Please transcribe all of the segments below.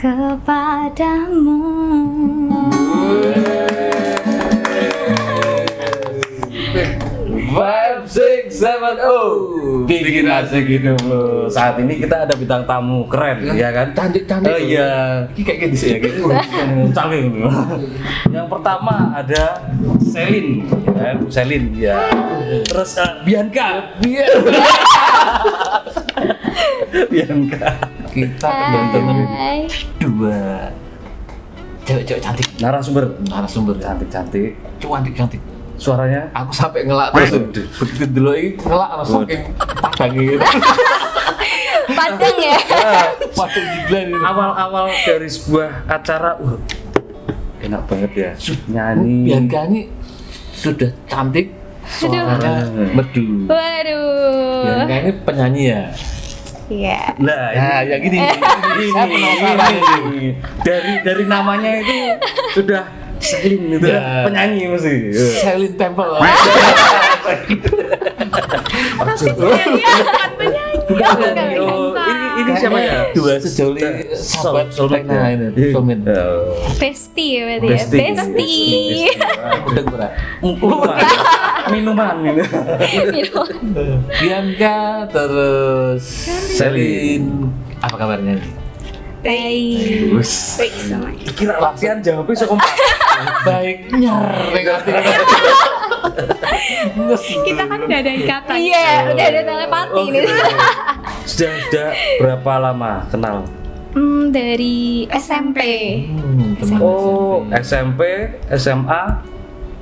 kepadamu. 5, 6, 7, oh, bikin asik hidupmu. Saat ini kita ada bintang tamu keren, ya kan? Cantik-cantik. Oh iya, ini kayak gitu sih ya, gitu. Cantik. Yang pertama ada Selin, ya kan? Selin, ya. Terus Bianca. Bianca. Kita kedatangan Hai. 2 cewek-cewek cantik, Narasumber cantik-cantik, cantik. Suaranya aku sampai ngelak terus. Begitu dulu ini ngelak langsung kayak padang gitu. Padang ya. Padang gila ini. awal-awal dari sebuah acara, enak banget ya. Nyanyi. Bianca ini sudah cantik, suaranya merdu. Waduh. Bianca ini penyanyi ya. Iya. Nah, Nah, ya gini. Saya penasaran ini. Dari namanya itu sudah Selin itu Ya. penyanyi mesti. Selin Temple. Tapi saya bukan penyanyi. Oh, ini siapa ya? 2 sejoli sahabat soulmate Nah, ya? ini soulmate. Besti ya berarti ya. Besti. Udah berat. Minuman ini. Bianca terus Selin. Apa kabarnya? Baik. Wus. Baik semuanya. Kira latihan jawabnya sok Baik nyer. Kita kan udah ada ikatan. Iya, udah ada telepati nih. Sudah berapa lama kenal? Dari SMP. Oh, SMP, SMA,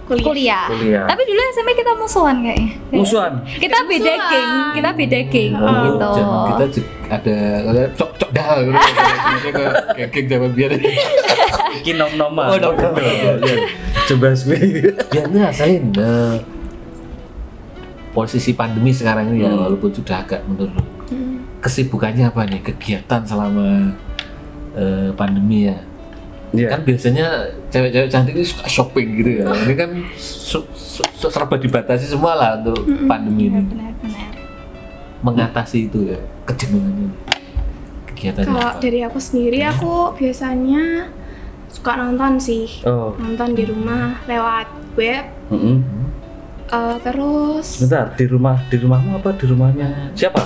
Kuliah. Kuliah. Tapi dulu SMP kita musuhan kayaknya. musuhan. Kita beda geng, gitu. Zaman kita ada cok dah gitu. Kayak zaman biar. Iki nom-noman. Oh, nom-noman. Coba sih. Biarnya Selin. Posisi pandemi sekarang ini ya, walaupun sudah agak menurun. Kesibukannya apa nih? Kegiatan selama pandemi ya. Iya. Kan biasanya cewek-cewek cantik ini suka shopping gitu ya. Ini kan serba dibatasi semua lah untuk pandemi ini. Benar-benar. Mengatasi itu ya, kejenuhannya. Kegiatannya Kalau apa? dari aku sendiri, aku biasanya suka nonton sih. Oh. Nonton di rumah lewat web. Terus Bentar, di rumahmu apa di rumahnya siapa?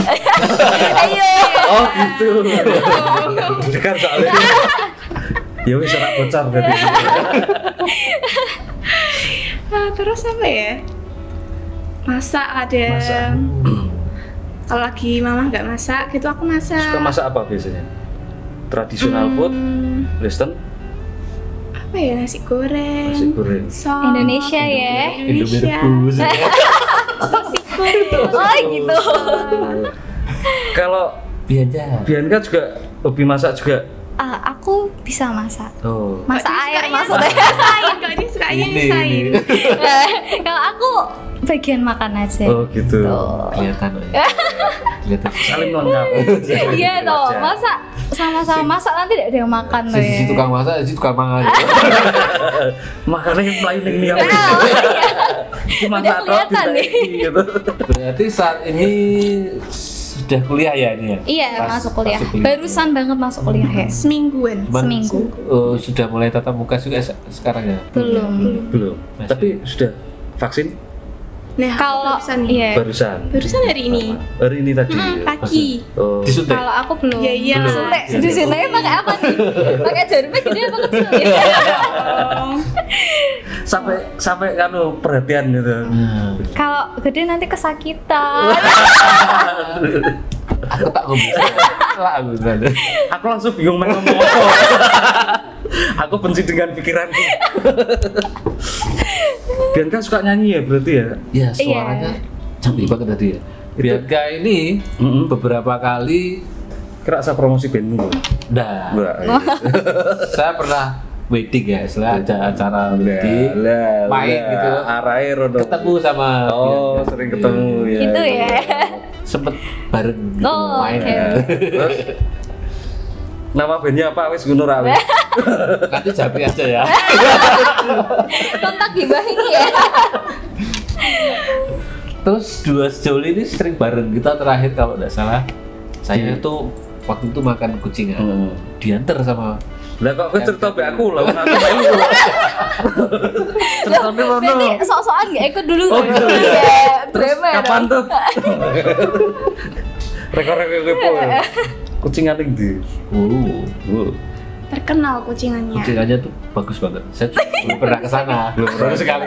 Ayo. Oh gitu. Dekat soalnya. Ya wis ora bocor berarti. terus apa ya? Masak ada. Masak. Kalau lagi mama nggak masak, gitu aku masak. Suka masak apa biasanya? Tradisional food, western, Apa ya, nasi goreng. nasi goreng. Sop. Indonesia ya. Indonesia. rebus. Nasi goreng. Oh gitu. Kalau Bianca juga hobi masak juga. Aku bisa masak. Oh. Masak Kok dia air sukanya maksudnya. Sain, kok dia sukanya Ini. sain. Kalau aku bagian makan aja. Oh gitu. Tuh. Kelihatan ya. Kelihatan. Saling melengkapi. Iya toh, masa sama-sama masak nanti tidak ada yang makan loh Si ya. tukang masak, si tukang mangan. Makanya melayu ning niang. Cuma Udah kelihatan nih. gitu. Berarti saat ini sudah kuliah ya ini ya? Iya, masuk kuliah. Barusan banget masuk kuliah ya. Semingguan. Cuman, Seminggu. Sudah mulai tatap muka juga sekarang ya? Belum. Belum. Masih. Tapi sudah vaksin Nah, Kalau barusan iya, barusan hari ini. hari ini tadi. Pagi. Oh. Disuntik? kalau aku belum. Iya, iya. Disuntik. Disuntiknya pakai apa nih? Pakai jarumnya gede apa kecil ya? Sampai kanu perhatian gitu. Kalau gede nanti kesakitan. Aku tak ngomong. Lah aku berada. Aku langsung bingung mau ngomong apa. Aku benci dengan pikiranku. Bianca suka nyanyi ya berarti ya? Ya suaranya cantik banget tadi ya. Bianca ini beberapa kali Kerasa promosi bandmu. dah. Wah. Saya pernah wedding ya, setelah ada acara wedding, main gitu. Arahe rodo. Ketemu sama Oh, Bianca. sering ketemu ya. Gitu ya. Sempet bareng gitu, Oh, main. oke. Ya. Terus nama bandnya apa wis ngono ra wis? Nanti japri aja ya. Kontak gibah ini ya. Terus dua sejoli ini sering bareng kita terakhir kalau nggak salah. Saya itu waktu itu makan kucingan, diantar sama. Lah kok cerita be aku lah, aku melu. Ceritane ngono. Berarti sok-sokan gak ikut dulu. Oh gitu ya. Terus Bremen kapan dong. tuh? Rekor-rekor kepo. Kucingan ning ndi? Oh, Terkenal kucingannya. kucingannya tuh bagus banget. Saya belum pernah ke sana, belum pernah sekali.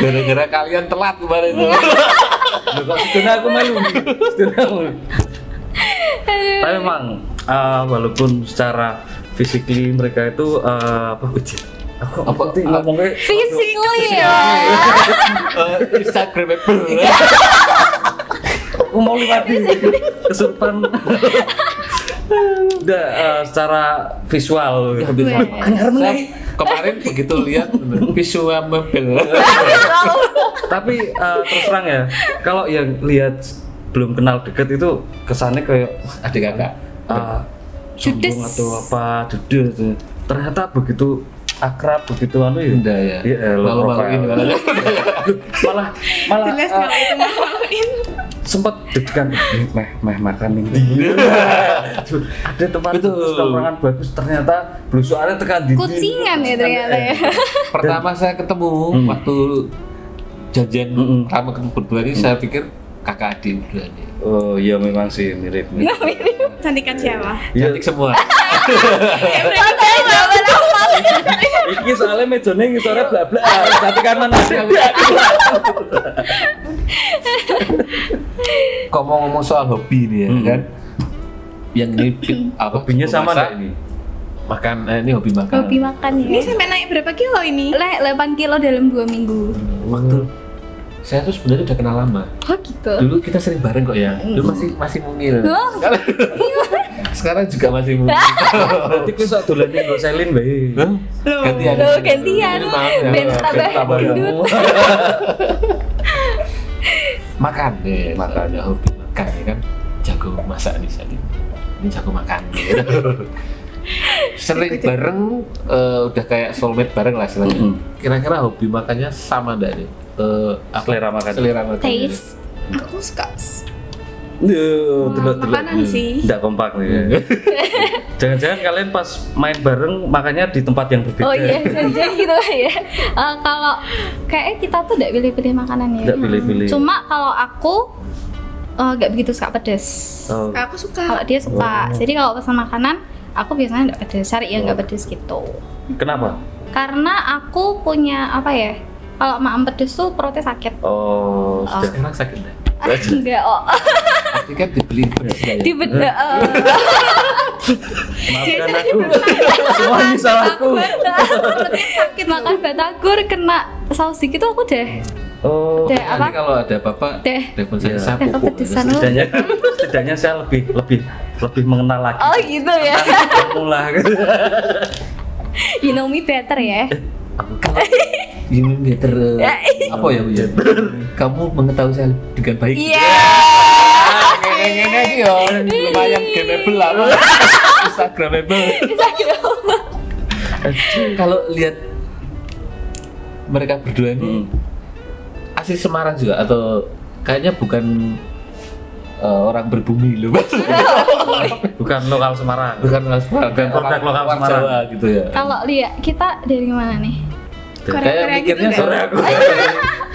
Gara-gara kalian telat kemarin itu. Lho kok sedene aku melu. Sedene aku. Tapi memang walaupun secara physically mereka itu apa uji? Aku nanti ngomongnya Physically ya. Instagramable. aku mau lihat kesurupan. Udah secara visual. Hampir sama. Anyar Saya meneh. kemarin begitu lihat visual mobil. Tapi terus terang ya, kalau yang lihat belum kenal deket itu kesannya kayak Adik kakak. Judes. sombong atau apa judes tuh. Ternyata begitu akrab, begitu anu ya. Indah ya. Iya, Malu-maluin malah malah Jelas kalau itu maluin. sempat degan meh makan nih. Ada tempat Betul. tongkrongan bagus, ternyata blusukannya tekan di Kucingan ya ternyata ya. Pertama saya ketemu waktu jajan pertama ketemu berdua ini saya pikir kakak adik berdua nih. Oh iya memang sih mirip. Cantikan siapa? Cantik semua. Iki soalnya mejone ngisore blak-blak, tapi kan mana ada. Kok mau ngomong soal hobi nih ya kan? Yang ini apa Hobinya sama masak, enggak ini? Makan, ini hobi makan. Hobi makan Ini ya. sampai naik berapa kilo ini? 8 kilo dalam 2 minggu. Waktu saya tuh sebenarnya udah kenal lama. Oh gitu. Dulu kita sering bareng kok ya. Dulu masih mungil. Oh. Sekarang juga masih mungil. Berarti ku sok dolan ning Mbok Selin bae. Gantian. Loh, gantian. Maaf ya. Ben tambah gendut. Makan deh, makanya hobi makan ya kan. Jago masak nih Sali. Ini jago makan. Gitu. Sering bareng, udah kayak soulmate bareng lah istilahnya. Kira-kira hobi makannya sama enggak nih? Selera makan. Selera makan. Taste. Aku suka Yo, delok-delok. makanan sih. Enggak kompak nih. Jangan-jangan kalian pas main bareng makannya di tempat yang berbeda. Oh iya, jadi gitu ya. Kalau kayaknya kita tuh nggak pilih-pilih makanan ya. Nggak pilih-pilih. Cuma kalau aku nggak begitu suka pedas. Oh. Aku suka. Kalau dia suka. Jadi kalau pesan makanan, aku biasanya nggak pedas. Cari yang nggak pedas gitu. Kenapa? Karena aku punya apa ya? Kalau makan pedas tuh perutnya sakit. Oh, sudah. Sekarang sakit enggak? Enggak, Tapi kan dibeli pedas ya. di beda. Maafkan aku. Semua ini salahku. Sakit Makan batagor kena saus dikit tuh aku deh. Oh, Deh Nanti apa? kalau ada apa-apa, Deh. telepon saya Iya. sapu. Deh kepedesan lu. setidaknya saya lebih mengenal lagi. Oh gitu ya. Mulai. You know me better ya. Ini better apa ya Bu ya? Kamu mengetahui saya dengan baik. Iya. Ngene iki yo lumayan gameable lah. Instagramable. Kalau lihat mereka berdua ini asli Semarang juga atau kayaknya bukan orang berbumi loh. Bukan lokal Semarang. Bukan orang Semarang, Bukan produk lokal orang Semarang. Jawa gitu ya. Kalau lihat kita dari mana nih? Kayak Korea-Korea mikirnya gitu saya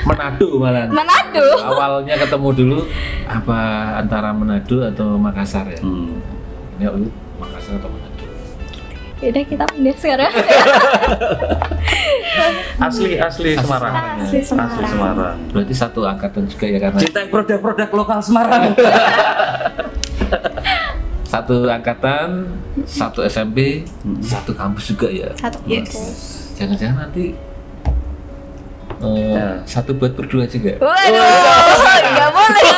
Manado malah. Manado. Awalnya ketemu dulu apa antara Manado atau Makassar ya? Ini waktu itu Makassar atau Manado? Yaudah kita pindah sekarang. Asli Semarang. Asli Semarang. Asli Semarang. Berarti satu angkatan juga ya karena Cintai produk-produk lokal Semarang. satu angkatan, satu SMP, satu kampus juga ya. Satu Yes. kampus. Jangan-jangan nanti satu buat berdua juga. Waduh, nggak boleh.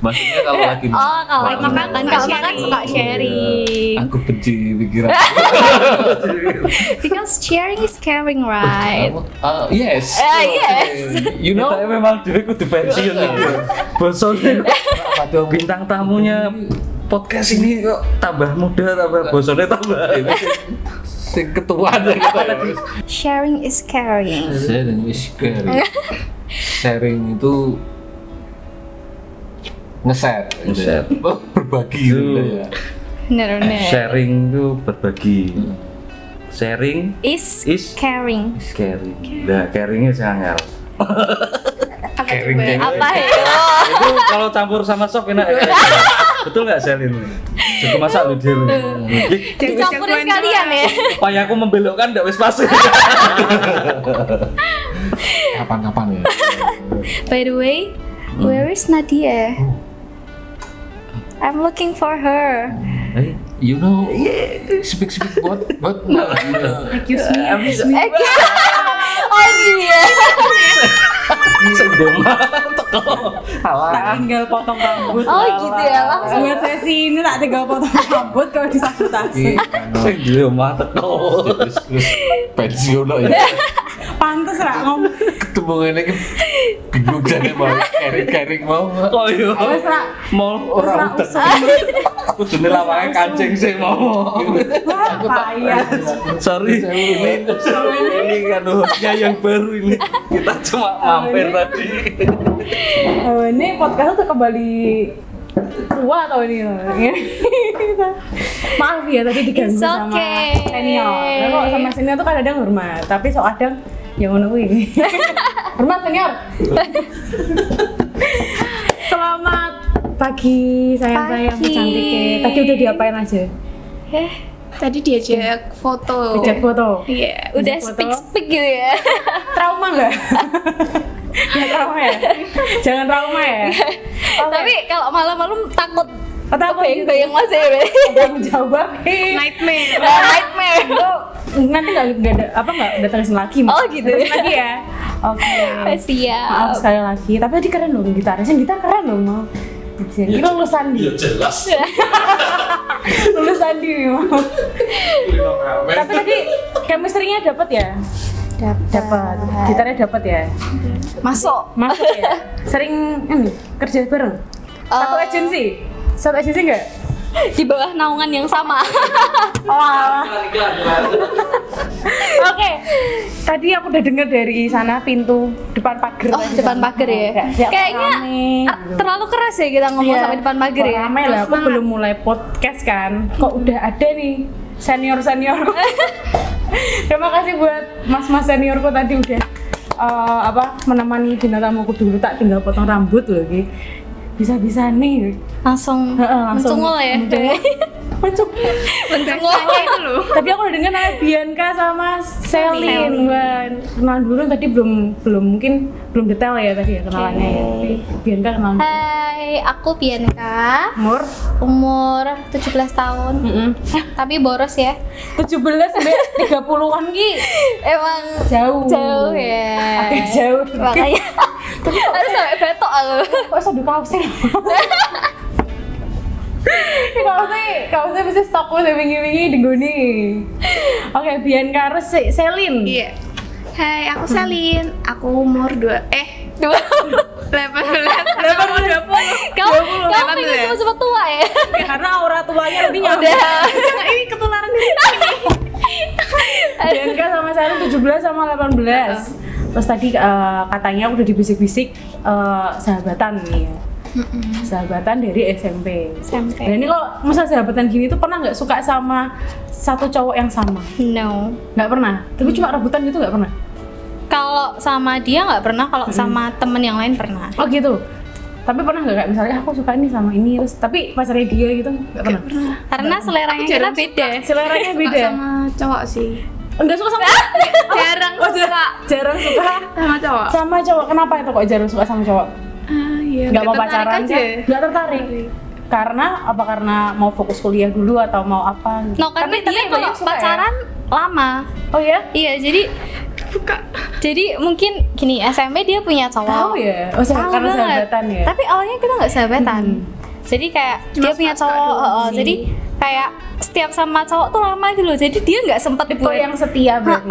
Maksudnya kalau lagi Kalau lagi makan, makan, suka kalau makan sharing. suka sharing. aku benci pikiran. Because sharing is caring, right? Yes. Yes. You know, Kita memang dhewe kudu pensiun iki. Bosone bintang tamunya podcast ini kok tambah muda, tambah bosone tambah. sing ketuaan ya kita ya. Sharing is caring. Sharing is caring. Sharing itu nge-share gitu ya. Berbagi gitu ya. Bener-bener. Sharing itu berbagi. Sharing Is is caring. caring. Nah, caringnya sangat. Caring coba? Apa ya? Itu kalau campur sama sop enak. Betul nggak Selin? Cukup masak lu dia lu. Dicampurin sekalian ya. Supaya aku membelokkan nggak wis pas. Kapan-kapan ya. By the way, where is Nadia? I'm looking for her. You know, speak what Excuse me. Oh dia. Sendoma teko. Tak tinggal potong rambut. Oh gitu ya langsung. Buat sesi ini tak tinggal potong rambut kalau disabotase. Sendoma teko. terus pensiun loh ya. Pantes ra ngomong. Ketemu ini kan bingung jadi mau caring mau. Oh iya. Wes ra Mau ora ora usah. Kudune lawange kancing sih mau. Wah, payah. Sorry, ini kan hostnya yang baru ini. Kita cuma mampir tadi. Ini podcast tuh kembali tua atau ini? Maaf ya tadi diganggu It's sama okay. senior. Nah, kok sama senior tuh kadang hormat, tapi sok kadang yang ngono kuwi. Hormat senior. Selamat pagi sayang-sayang Pagi. cantik. Tadi udah diapain aja? Tadi diajak foto. Ajak foto. Iya. Udah Foto. speak gitu ya. Trauma nggak? Jangan trauma ya. Jangan trauma ya. Tapi kalau malam-malam takut Takut bayang-bayang masih ya. Tanggung jawab. Nightmare. Nightmare. Nanti nggak ada apa nggak datangin lagi. Mas. Oh, gitu. Datangin lagi ya. Oke. Maaf Siap. sekali lagi. Tapi tadi keren loh gitarisnya. Gitar keren loh mau. Ini lulusan di. Jelas. Lulusan di mau. Tapi tadi chemistry-nya dapat ya. Dapat. Gitarnya dapat ya. Masuk. Masuk ya. Sering ini kerja bareng. Satu agensi. Satu agensi enggak? Di bawah naungan yang sama. Wah. Oke. Tadi aku udah dengar dari sana pintu depan pagar. Oh, depan pagar ya. Siap Kayaknya rame. terlalu keras ya kita ngomong Iya. sampai depan pagar ya. Ramai lah, aku belum mulai podcast kan. Kok udah ada nih senior-senior. Terima kasih buat mas-mas seniorku tadi udah menemani bintang tamuku dulu, tak tinggal potong rambut loh Ki. Bisa-bisa nih. Langsung Langsung mencungul ya. Mencungul. Mencungul. itu loh. Tapi aku udah dengar namanya Bianca sama Selin. Wah, kenalan dulu tadi mungkin belum detail ya tadi ya kenalannya ya. Tapi Bianca kenalan dulu. Hai, aku Bianca. Umur Umur 17 tahun. Tapi boros ya. 17 sampai 30-an Ki. Emang Jauh ya. Agak jauh. Makanya harus sampai betok aku. Kok sadu kaosnya? Kaosnya mesti stok saya wingi-wingi di goni. Oke, Bianca harus Selin. Iya. Hai, aku Selin. Aku umur 18. Kamu pengen cepet-cepet tua ya? Ya, karena aura tuanya lebih nyampe. Jangan ini ketularan dari sini. Bianca sama Selin 17 sama 18. Terus tadi katanya udah dibisik-bisik sahabatan nih ya. Sahabatan dari SMP. Dan ini kalau misal sahabatan gini tuh pernah nggak suka sama satu cowok yang sama? No. Nggak pernah. Tapi cuma rebutan gitu nggak pernah. Kalau sama dia nggak pernah, kalau sama temen yang lain pernah. Oh gitu. Tapi pernah nggak kayak misalnya aku suka ini sama ini terus tapi pacarnya dia gitu nggak pernah. Karena seleranya kita beda. Seleranya beda. Sama cowok sih. Enggak suka sama Jarang suka jarang suka sama cowok. sama cowok. Kenapa itu kok jarang suka sama cowok? Iya. Nggak mau tertarik pacaran aja. aja? Nggak tertarik. Karena apa karena mau fokus kuliah dulu atau mau apa? No, karena dia banyak kalau suka ya? pacaran lama. Oh ya? Iya, jadi Suka. jadi mungkin gini, SMP dia punya cowok. Tahu ya? Oh, Tahu karena banget. sahabatan ya? Tapi awalnya kita nggak sahabatan. Jadi kayak Cuma dia punya suka cowok, doang sih. jadi kayak setiap sama cowok tuh lama gitu loh. Jadi dia nggak sempet Tipe buat yang setia berarti?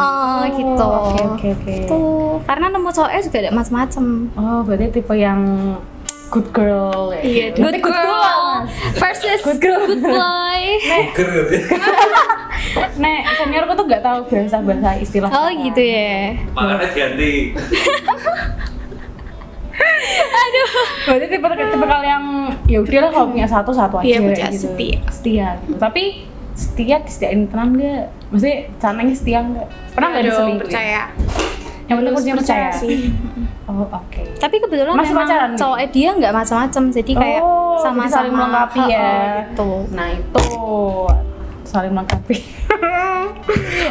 gitu. Oke. Tuh, karena nemu cowoknya juga ada macam-macam. Oh, berarti tipe yang good girl ya? Iya, Good girl versus Good girl. good boy. Nek, seniorku tuh nggak tahu bahasa istilah. Oh gitu ya. Makanya ganti. Aduh. Berarti tipe kalian ya udahlah kalau punya satu aja Iya, punya gitu. setia. Gitu. Tapi setia disetiain tenan nggak? Maksudnya canangnya setia nggak? Pernah nggak Dong, diselingkuhin? percaya. Yang penting Harus kuncinya percaya sih. Oh oke. Tapi kebetulan Masih memang pacaran nih? cowoknya dia nggak macam-macam, jadi kayak Oh, jadi sama-sama saling melengkapi ya. gitu. Nah itu saling melengkapi.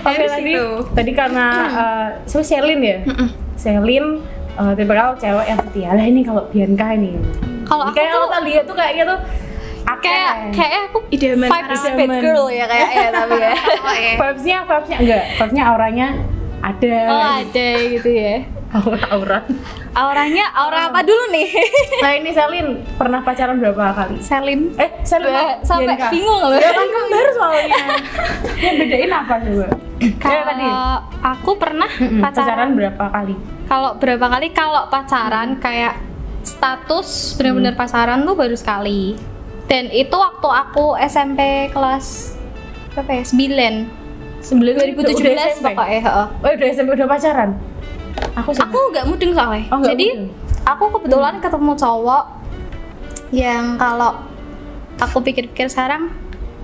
Oke Harus tadi itu. tadi karena so Sherlyn ya. Sherlyn tipe kalau cewek yang setia lah ini kalau Bianca ini. Kalau aku Kayak tuh kalau lihat tuh kayaknya tuh kayak aku Idaman vibes sekarang. bad girl ya kayaknya tapi ya. Oh, ya. vibesnya enggak, vibesnya auranya ada. Oh ada gitu ya. Aura. Aura apa dulu nih? Nah ini Sherlyn pernah pacaran berapa kali? Selin. Sherlyn Sampai Bianca. bingung loh. Ya kan kembar soalnya. Yang bedain apa coba? Ya tadi. Kalau aku pernah Pacaran pacaran. berapa kali? Kalau berapa kali? Kalau pacaran kayak status benar-benar pacaran tuh baru sekali. Dan itu waktu aku SMP kelas berapa ya? 9 2017 pokoknya. Heeh. Oh udah SMP udah pacaran? Aku Aku nggak mudeng soalnya. Oh, nggak Jadi mudeng. aku kebetulan ketemu cowok yang kalau aku pikir-pikir sekarang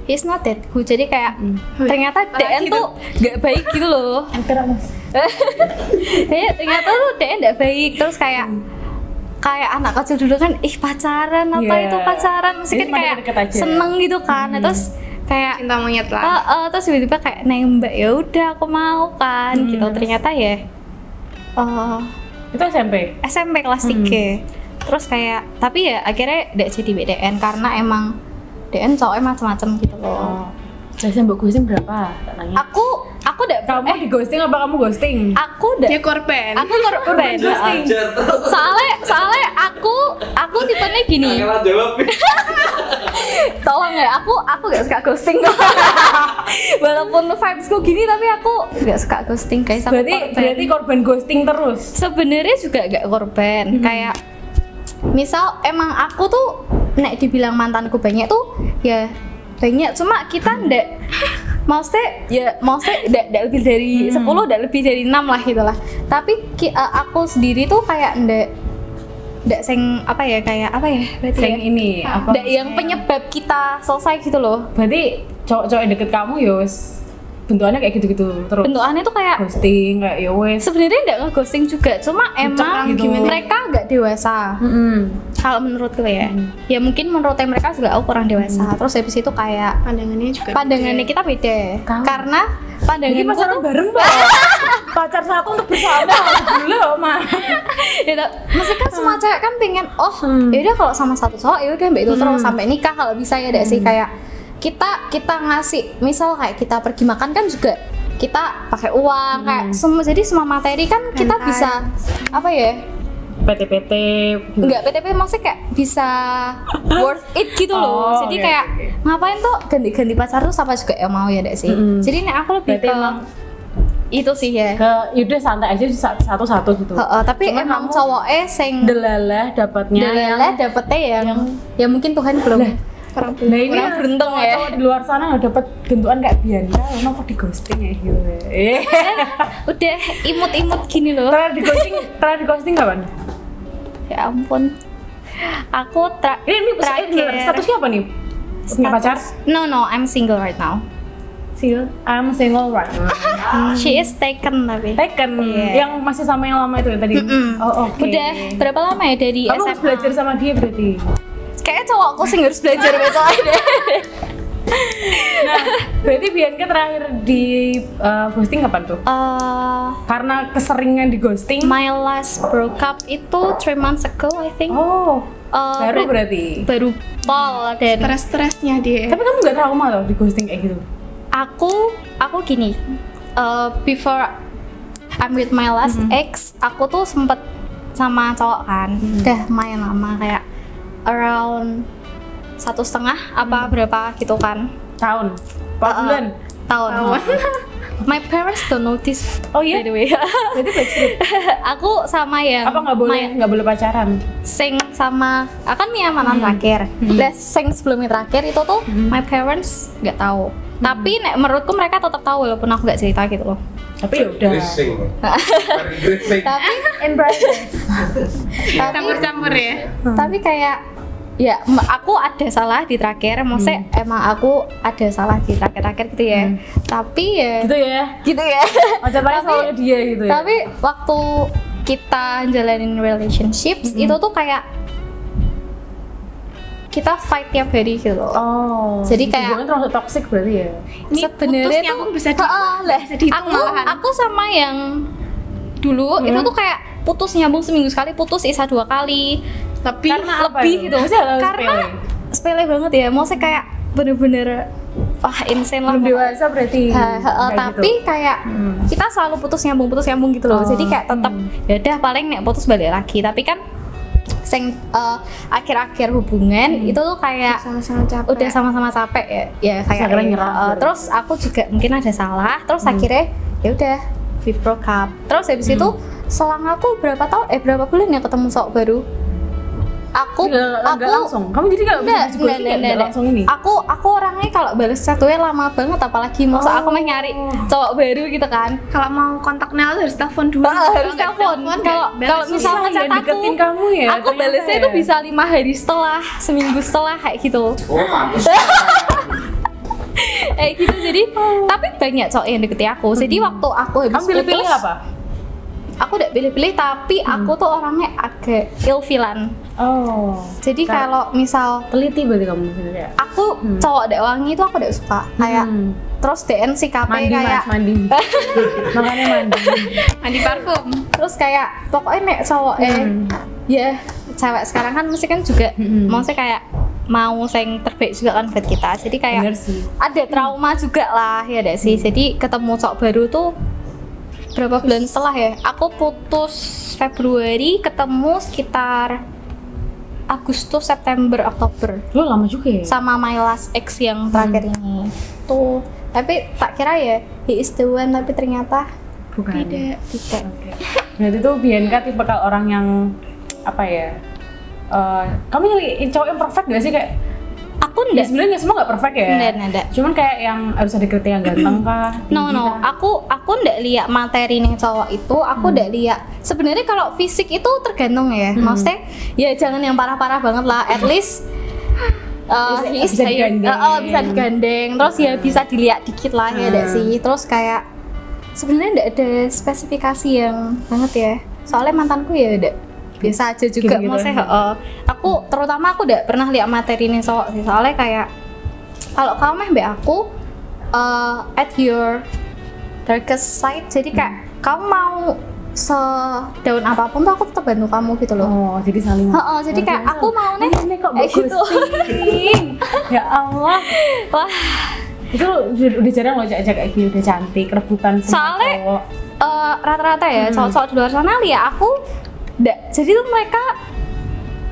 he's not that good. Jadi kayak ternyata DN tuh nggak baik gitu loh. hampir mas. Ternyata tuh DN nggak baik. Terus kayak anak kecil dulu kan pacaran apa Iya. itu pacaran mesti Jadi kan cuma kayak deket-deket aja. seneng gitu kan. Terus kayak Cinta monyet lah. terus tiba-tiba kayak nembak, ya udah aku mau kan gitu. Ternyata ya Itu SMP? SMP kelas 3. Terus kayak tapi ya akhirnya tidak jadi BDN karena emang DN cowoknya macam-macam gitu loh. Oh. Biasanya mbak ghosting berapa? Tak nanya. Aku udah Kamu di ghosting apa kamu ghosting? aku udah Dia korban. aku korban. Soalnya aku tipenya gini. jawab. Tolong ya, aku gak suka ghosting. Walaupun vibesku gini tapi aku gak suka ghosting guys. Aku Berarti korban ghosting terus? sebenarnya juga gak korban. Kayak misal emang aku tuh nek dibilang mantanku banyak tuh ya banyak, cuma kita ndak maksudnya ndak lebih dari 10, ndak lebih dari 6 lah gitu lah. Tapi aku sendiri tuh kayak ndak sing apa ya berarti Yang ya? ini apa? Ndak yang penyebab kita selesai gitu loh. Berarti cowok-cowok yang deket kamu yos bentukannya kayak gitu-gitu terus? Bentukannya tuh kayak Ghosting kayak ya wes. sebenarnya ndak nge-ghosting juga, cuma emang gitu. mereka agak dewasa. Kalau menurutku ya, ya mungkin menurutnya mereka juga aku kurang dewasa. Terus habis itu kayak Pandangannya juga. pandangannya kita beda. Kamu? Karena Jadi pandanganku pacaran tuh bareng Mbak. Pacar satu untuk bersama dulu mah. ya, maksudnya kan semua cewek kan pengen ya udah kalau sama satu cowok ya udah mbak itu terus sampai nikah kalau bisa ya sih. Kayak kita ngasih misal kayak kita pergi makan kan juga kita pakai uang kayak jadi semua materi kan kita Santai. bisa apa ya, PT-PT enggak PTP maksudnya kayak bisa worth it gitu loh. Oh, Jadi oke, kayak oke. ngapain tuh ganti-ganti pacar tuh sama juga ya mau ya dek sih. Jadi nih aku lebih Berarti ke emang itu sih ya. ke yaudah santai aja satu-satu gitu. Tapi Cuman emang kamu cowoknya sing delalah dapatnya delalah dapetnya yang ya mungkin Tuhan belum. Kurang Nah ini Kurang beruntung ya. cowok di luar sana nggak dapat bentukan kayak Bianca, emang kok di ghosting ya gitu. Udah imut-imut gini loh. Terakhir di ghosting kapan? Ya ampun. Aku Ini terakhir statusnya apa nih? Punya pacar? No, I'm single right now. Single. I'm single right now. She is taken tapi. Taken. Iya. Yang masih sama yang lama itu ya tadi. Oh oke. Udah berapa lama ya dari Kamu SMA? harus belajar sama dia berarti. Kayaknya cowokku sih harus belajar besok aja. Nah, berarti Bianca terakhir di ghosting kapan tuh? Karena keseringan di ghosting. My last broke up itu 3 months ago I think. Oh, baru berarti. Baru pol dan stres-stresnya dia. Tapi kamu nggak trauma loh di ghosting kayak gitu? aku gini. Before I'm with my last ex, aku tuh sempet sama cowok kan. Udah main lama kayak around 1,5 apa berapa gitu kan. Tahun? 4 bulan? Tahun. My parents don't notice. Oh iya? By the way. Berarti backstreet? Aku sama yang Apa nggak boleh pacaran? sing sama akan nih mantan terakhir. Lah sing sebelumnya terakhir itu tuh my parents nggak tahu. Tapi nek menurutku mereka tetap tahu walaupun aku nggak cerita gitu loh. Tapi ya udah. Tapi In private. tapi Campur-campur ya. tapi kayak ya aku ada salah di terakhir, maksudnya emang aku ada salah di terakhir-terakhir gitu ya. Tapi ya Gitu ya. Macam-macam soalnya dia gitu ya. Tapi waktu kita jalanin relationships itu tuh kayak kita fight tiap hari gitu loh. Oh. Jadi kayak hubungan terlalu toxic berarti ya. Ini sebenarnya putus tuh nyambung bisa dihitung malahan. aku sama yang dulu itu tuh kayak putus nyambung seminggu sekali, putus isa 2 kali. Tapi Karena apa lebih itu? gitu. Maksudnya hal Karena sepele banget ya. Maksudnya kayak bener-bener wah insane lah. belum dewasa berarti. Kayak Tapi gitu. kayak kita selalu putus nyambung gitu loh. Jadi kayak tetap ya udah paling nek putus balik lagi. Tapi kan akhir-akhir hubungan itu tuh kayak sama-sama capek. udah sama-sama capek ya kayak akhirnya nyerah. terus aku juga mungkin ada salah, terus akhirnya ya udah we broke up. Terus habis itu selang aku berapa bulan ya ketemu cowok baru. Nggak langsung. Kamu jadi nggak langsung ini? Aku orangnya kalau balas chatnya lama banget, apalagi masa aku mau nyari cowok baru gitu kan. Kalau mau kontak Nel harus telepon dulu. Harus telepon. Kalau misalnya Susah chat ya aku, deketin kamu ya, aku ternyata balasnya ya. itu bisa 5 hari setelah, seminggu setelah kayak gitu. Oh, pantes. Gitu jadi tapi banyak cowok yang deketi aku. Jadi waktu aku habis Kamu pilih-pilih putus, apa? aku udah pilih-pilih, tapi aku tuh orangnya agak ilfilan. Oh. Jadi kalau misal teliti berarti kamu sebenarnya. aku cowok dek wangi itu aku udah suka kayak terus DN sikapnya Mandi kayak mas, mandi. Makanya mandi. Mandi parfum. terus kayak pokoknya nek cowok ya cewek sekarang kan mesti kan juga maksudnya kayak mau yang terbaik juga kan buat kita. Jadi kayak Bener sih. ada trauma juga lah ya deh sih. Jadi ketemu cowok baru tuh berapa bulan setelah ya, aku putus Februari, ketemu sekitar Agustus, September, Oktober Lu lama juga ya? sama my last ex yang terakhir ini tuh. Tapi tak kira ya he is the one, tapi ternyata Bukan. tidak. Berarti tuh Bianca tipe kalau orang yang apa ya? Kamu nyari cowok yang perfect gak sih kayak? Aku Ya enggak. sebenarnya nggak semua nggak perfect ya. Nggak. Cuman kayak yang harus ada kriteria ganteng kah? No, tinggi kah? aku ndak lihat materi nih cowok itu, aku ndak lihat. Sebenarnya kalau fisik itu tergantung ya. Maksudnya ya jangan yang parah-parah banget lah. At least bisa digandeng. bisa digandeng. Terus ya bisa dilihat dikit lah ya ndak sih. Terus kayak sebenarnya ndak ada spesifikasi yang banget ya. Soalnya mantanku ya ndak biasa aja juga. Gitu-gitu. Maksudnya aku terutama aku ndak pernah lihat materi nih cowok sih. Soalnya kayak kalau kamu meh mbak aku at your darkest side, jadi kayak kamu mau sedaun apapun tuh aku tetap bantu kamu gitu loh. Oh, jadi saling. Jadi kayak aku mau nih ini kok gitu. ghosting. Ya Allah. Wah, Itu udah jarang loh cewek kayak gini, udah cantik, rebutan sama Soalnya, cowok. rata-rata ya cowok-cowok di luar sana lihat aku jadi tuh mereka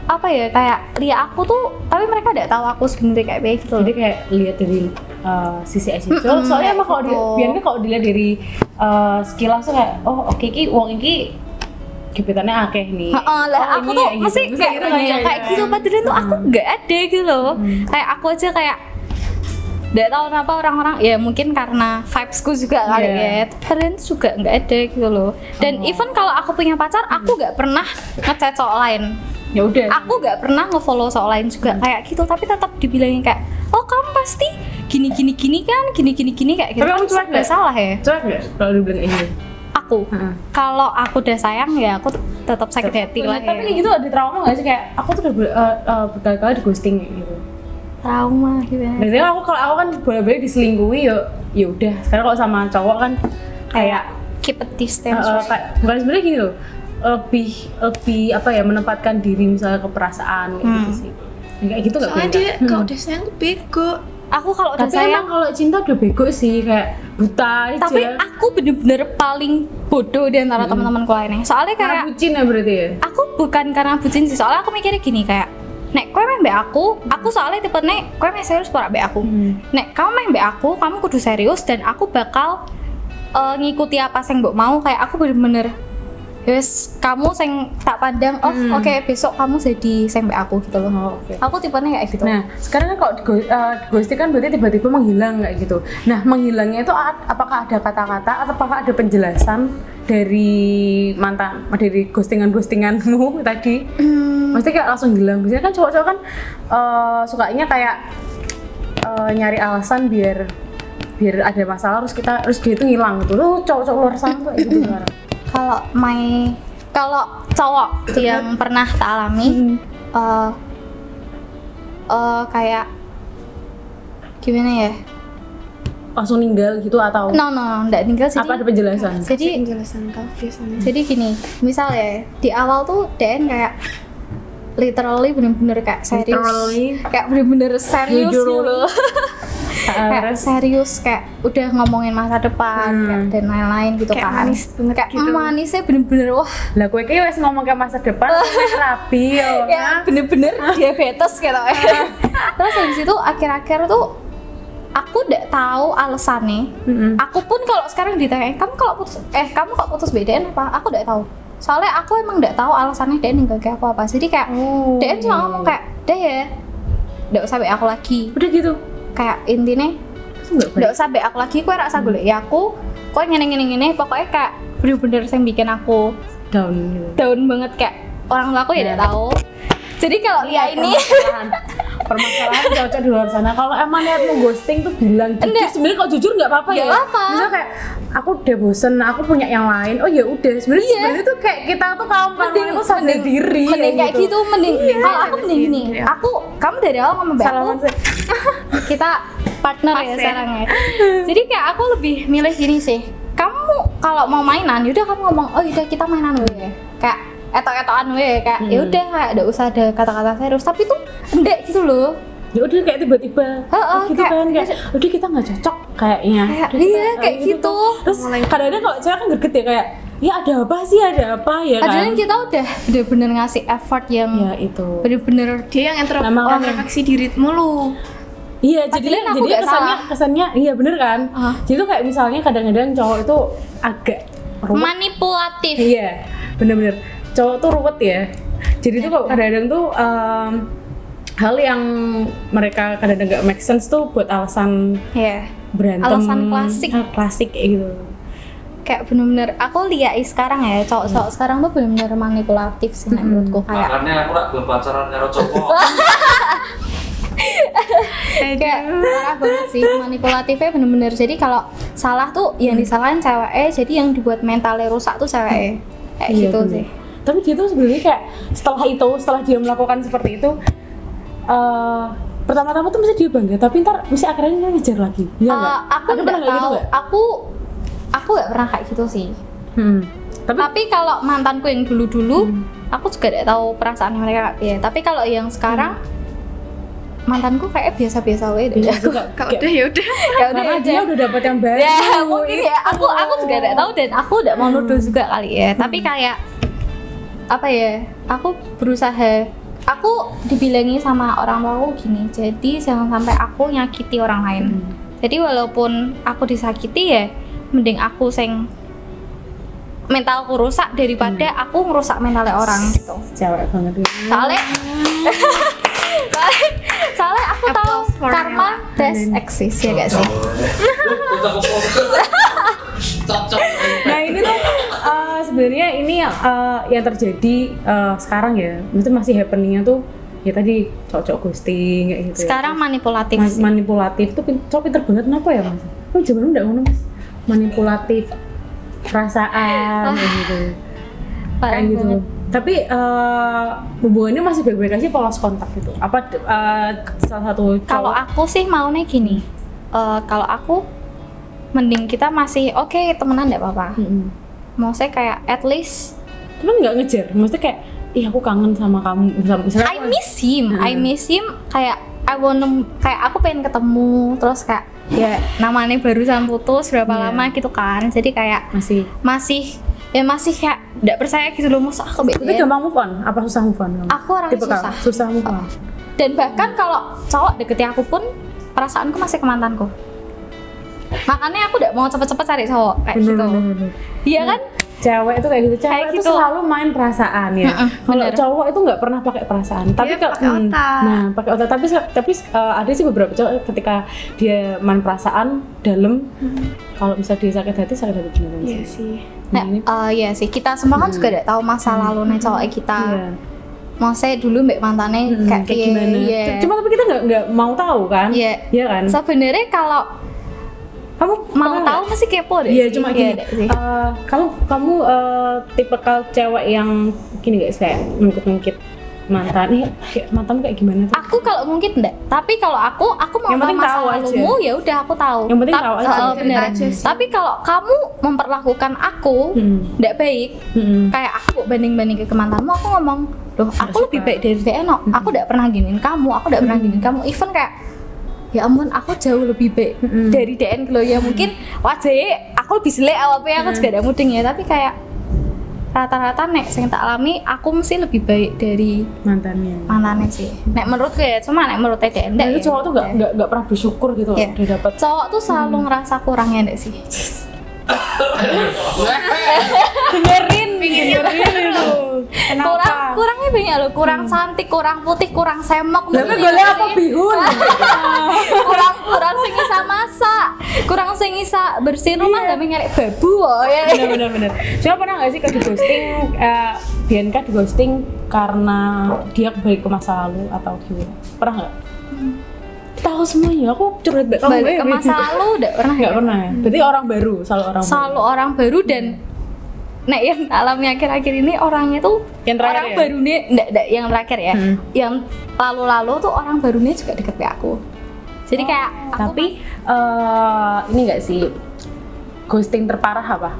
apa ya kayak lihat aku tuh, tapi mereka nggak tahu aku sebenarnya kayak begitu gitu. Jadi kayak lihat dari sisi aja. Soalnya emang kalau gitu. biasanya kalau dilihat dari sekilas tuh kayak oh oke ki wong iki gebetannya akeh nih. Lah aku tuh mesti Bisa kayak gitu banyak kan, kayak gitu, padahal tuh aku nggak ada gitu loh. Kayak aku aja kayak nggak tahu kenapa orang-orang ya mungkin karena vibesku juga kali ya. Padahal tuh juga nggak ada gitu loh. Dan even kalau aku punya pacar, aku nggak pernah ngechat cowok lain. Ya udah. Aku nggak pernah ngefollow cowok lain juga kayak gitu, tapi tetap dibilangin kayak oh kamu pasti gini kan gini kayak gitu. Tapi kamu cuek nggak nggak? salah ya. Cuek nggak kalau dibilang kayak gitu? Aku kalau aku udah sayang ya aku tetap sakit hati lah. Tapi kayak gitu ada trauma nggak sih kayak aku tuh udah berkali-kali di ghosting kayak gitu. Trauma gimana? Berarti kalau aku kan boleh-boleh diselingkuhi ya udah. Sekarang kalau sama cowok kan kayak keep a distance. bukan sebenarnya gini loh. Lebih apa ya menempatkan diri misalnya ke perasaan kayak gitu sih. Kayak gitu nggak Soalnya boleh. dia kalau udah sayang tuh bego. Aku kalau udah Tapi sayang, emang kalau cinta udah bego sih kayak buta aja. tapi aku bener-bener paling bodoh di antara teman-temanku lainnya. Soalnya karena kayak bucin ya berarti ya. aku bukan karena bucin sih, soalnya aku mikirnya gini kayak nek kowe main mbak aku soalnya tipe nek kowe main serius pora mbak aku. Nek kamu main mbak aku, kamu kudu serius dan aku bakal ngikuti apa yang mbok mau. Kayak aku bener-bener yes, kamu sing tak pandang, oke, besok kamu jadi sing mbak aku gitu loh. Oke. Aku tipenya kayak gitu. Nah, sekarang kan kalau ghosting kan berarti tiba-tiba menghilang kayak gitu. Nah, menghilangnya itu apakah ada kata-kata atau apakah ada penjelasan dari ghostinganmu tadi? Maksudnya kayak langsung hilang. Biasanya kan cowok-cowok kan sukanya kayak nyari alasan biar ada masalah terus dia itu ngilang gitu. Lu cowok-cowok luar sana tuh kayak gitu sekarang. Kalau cowok yang pernah tak alami kayak gimana ya? Langsung ninggal gitu atau enggak ninggal. Jadi apa ada penjelasan? Jadi penjelasan kau biasanya. Jadi gini, misal ya di awal tuh DN kayak literally bener-bener kayak serius, kayak bener-bener serius gitu. Kayak serius, kayak udah ngomongin masa depan kayak dan lain-lain gitu Kayak kan. manis banget Kayak gitu. manisnya bener-bener wah. Lah kowe iki wis ngomong ke masa depan rapi ya. Kayak bener-bener diabetes gitu. Terus habis itu akhir-akhir tuh aku udah tahu alasannya. Aku pun kalau sekarang ditanya kamu kok putus BDN apa? Aku udah tahu. Soalnya aku emang udah tahu alasannya dia ninggal kayak aku apa. Jadi kayak dia cuma ngomong kayak, "Deh ya, nggak usah be aku lagi." Udah gitu. Kayak intinya nggak usah be aku lagi. Kue rasa golek ya aku. Kue ngene. Pokoknya kayak bener-bener yang bikin aku Down gitu. down banget kayak orang tua aku ya udah tahu. Jadi kalau Lia ini permasalahan cowok di luar sana kalau emang niatmu ghosting tuh bilang jujur. Sebenarnya kalau jujur nggak apa-apa ya. Nggak apa-apa. Misalnya kayak aku udah bosen, aku punya yang lain. Oh ya udah. Sebenarnya tuh kayak kita tuh kaum itu sadar diri. Mending kayak gitu, mending. Kalau aku mending gini. Kamu dari awal ngomong baik aku. Kita partner ya sekarang ya. Jadi kayak aku lebih milih gini sih. Kamu kalau mau mainan, yaudah kamu ngomong, oh yaudah kita mainan ya. Kayak etok-etokan kayak ya udah kayak enggak usah ada kata-kata serius, tapi tuh endek gitu loh. Ya udah kayak tiba-tiba gitu kan kayak udah kita nggak cocok kayaknya. Kayak gitu. Terus kadang-kadang kalau cewek kan greget ya kayak ya ada apa ya kan. Padahal kita udah bener-bener ngasih effort yang ya itu. Bener-bener Dia yang introspeksi dirimu lu. Iya, jadi kesannya iya bener kan. Jadi tuh kayak misalnya kadang-kadang cowok itu agak manipulatif. Iya, bener-bener cowok tuh ruwet ya. Jadi tuh kok kadang-kadang tuh hal yang mereka kadang-kadang gak make sense tuh buat alasan berantem. Alasan klasik kayak gitu. Kayak bener-bener aku lihat sekarang ya cowok-cowok sekarang tuh bener-bener manipulatif sih menurutku kayak. Makanya aku lah belum pacaran karo cowok. Kayak parah banget sih manipulatifnya bener-bener. Jadi kalau salah tuh yang disalahin ceweknya, jadi yang dibuat mentalnya rusak tuh ceweknya. Kayak gitu bener. Sih. Tapi dia tuh sebenarnya kayak setelah dia melakukan seperti itu pertama-tama tuh mesti dia bangga, tapi ntar mesti akhirnya dia ngejar lagi. Iya enggak? Aku nggak tahu. Gitu aku nggak pernah kayak gitu sih. Tapi kalau mantanku yang dulu-dulu, aku juga nggak tahu perasaannya mereka kayak ya. Tapi kalau yang sekarang mantanku kayak biasa-biasa aja. Kalau udah ya udah. Karena dia udah dapat yang baru. Ya mungkin ya. Aku juga nggak tahu dan aku udah mau nuduh juga kali ya. Tapi kayak apa ya? Aku berusaha. Aku dibilangi sama orang tuaku gini. Jadi jangan sampai aku nyakiti orang lain. Jadi walaupun aku disakiti ya, mending aku sing mentalku rusak daripada aku merusak mentalnya orang gitu. Cewek banget gitu. Soalnya aku tahu karma does exist ya gak sih? Nah ini tuh sebenarnya ini yang terjadi sekarang ya, itu masih happeningnya tuh ya tadi cowok-cowok ghosting kayak gitu. Sekarang manipulatif. Manipulatif tuh cowok pinter banget kenapa ya mas? Oh zaman udah ngono mas, manipulatif perasaan kayak gitu. Kayak gitu. Tapi hubungannya masih baik-baik aja polos kontak gitu. Apa salah satu cowok? Kalau aku sih maunya gini. Kalau aku mending kita masih oke, temenan enggak apa-apa. Maksudnya kayak at least cuman nggak ngejar. Maksudnya kayak ih aku kangen sama kamu misalnya I miss him kayak kayak aku pengen ketemu terus kayak ya namanya barusan putus berapa lama gitu kan. Jadi kayak masih kayak enggak percaya gitu loh, masa aku beda. Tapi gampang move on? Apa susah move on? Aku orangnya susah move on. Dan bahkan kalau cowok deketin aku pun perasaanku masih ke mantanku. Makanya aku enggak mau cepet-cepet cari cowok kayak gitu. Iya kan? cewek itu kayak gitu, cewek Kayak itu gitu. selalu main perasaan ya. Kalau bener. cowok itu nggak pernah pakai perasaan, tapi Dia pakai otak. nah pakai otak, tapi ada sih beberapa cowok ketika dia main perasaan dalam, kalau bisa dia sakit hati beneran Iya sih. sih. Nah, ini Iya sih, kita semua kan juga udah tahu masa lalu nih cowok kita. iya. Maksudnya dulu mbak mantannya kayak piye, gimana? iya. Cuma tapi kita nggak mau tahu kan? Iya. Iya kan? Sebenarnya kalau Kamu mau pernah tahu masih kepo deh. Iya, sih. cuma Iya, gini. deh sih. Kamu tipikal cewek yang gini guys, kayak ngungkit-ngungkit mantan. Nih, mantanmu kayak gimana tuh? Aku kalau mungkin enggak, tapi kalau aku mau Yang penting tahu masa tahu aja. lalumu ya udah aku tahu. Yang penting tahu aja. Bener. Cerita aja sih. Tapi kalau kamu memperlakukan aku enggak baik, kayak aku banding-banding ke mantanmu, aku ngomong, loh aku lebih baik dari dia, no. Aku enggak pernah giniin kamu, aku enggak pernah giniin kamu. Even kayak ya ampun, aku jauh lebih baik dari DN lo ya, mungkin wajahnya aku lebih jelek apa ya, aku juga ada mudeng ya, tapi kayak rata-rata nek sing tak alami aku mesti lebih baik dari mantannya sih. Nek menurutku ya, cuma nek menurut DN Nah, enggak. itu cowok tuh nggak pernah bersyukur gitu loh, Iya. udah dapet. Cowok tuh selalu ngerasa kurangnya enggak sih? dengerin itu. Kurangnya banyak loh, kurang cantik, kurang putih, kurang semok. Lah mungkin golek ya apa sih. bihun? kurang sing bisa masak, kurang sing bisa bersihin rumah, tapi nyari babu oh ya. Bener. Cuma pernah nggak sih di ghosting, Bianca di ghosting karena dia balik ke masa lalu atau gimana? Pernah nggak? Tahu semuanya, aku curhat banget. Balik ke masa lalu udah pernah Nggak ya? pernah ya. Berarti orang baru, Selalu orang baru dan nek yang alami akhir-akhir ini orangnya tuh Yang terakhir orang ya? baru nih, enggak yang terakhir ya. Yang lalu-lalu tuh orang baru nih juga deket ke aku. Jadi kayak aku Tapi ini nggak sih, ghosting terparah apa?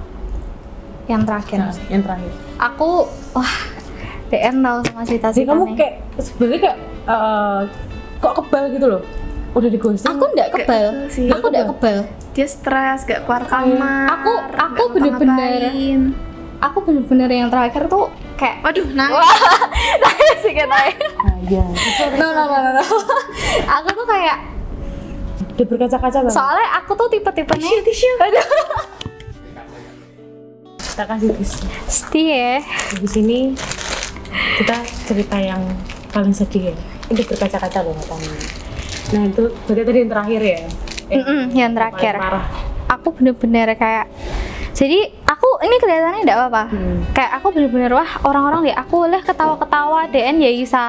yang terakhir. Nah, yang terakhir. Aku wah DN tahu sama cerita Jadi kamu kayak sebenarnya kayak kok kebal gitu loh, udah di ghosting. aku enggak kebal. kesel sih. Aku enggak kebal. Dia stres, gak keluar kamar. Aku nggak ngapa-ngapain. Aku bener-bener yang terakhir tuh kayak Waduh, nangis. nangis sih katanya. Iya. No. Aku tuh kayak Udah berkaca-kaca banget. soalnya aku tuh tipe-tipenya Tisu. aduh Kita kasih tisu. sedih ya. Di sini kita cerita yang paling sedih ya. Udah berkaca-kaca loh katanya. Nah itu berarti tadi yang terakhir ya. Yang terakhir Paling parah. aku bener-bener kayak jadi aku ini kelihatannya enggak apa-apa. Kayak aku bener-bener wah orang-orang deh aku boleh ketawa-ketawa DN ya Isa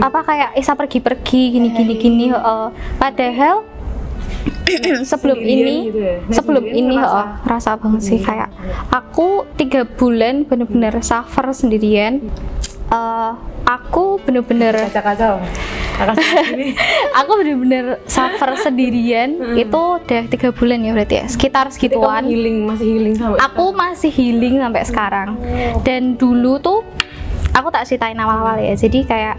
apa kayak Isa pergi-pergi gini padahal sebelum Sendirian ini gitu ya? Nah, sebelum sendirian ini ngerasa. rasa banget sih kayak aku 3 bulan bener-bener suffer sendirian. Aku bener-bener Kaca-kaca loh. aku bener-bener suffer sendirian itu udah 3 bulan ya berarti ya sekitar segituan. Masih healing sampai Aku masih healing sampai sekarang. Dan dulu tuh aku tak ceritain awal-awal ya. Jadi kayak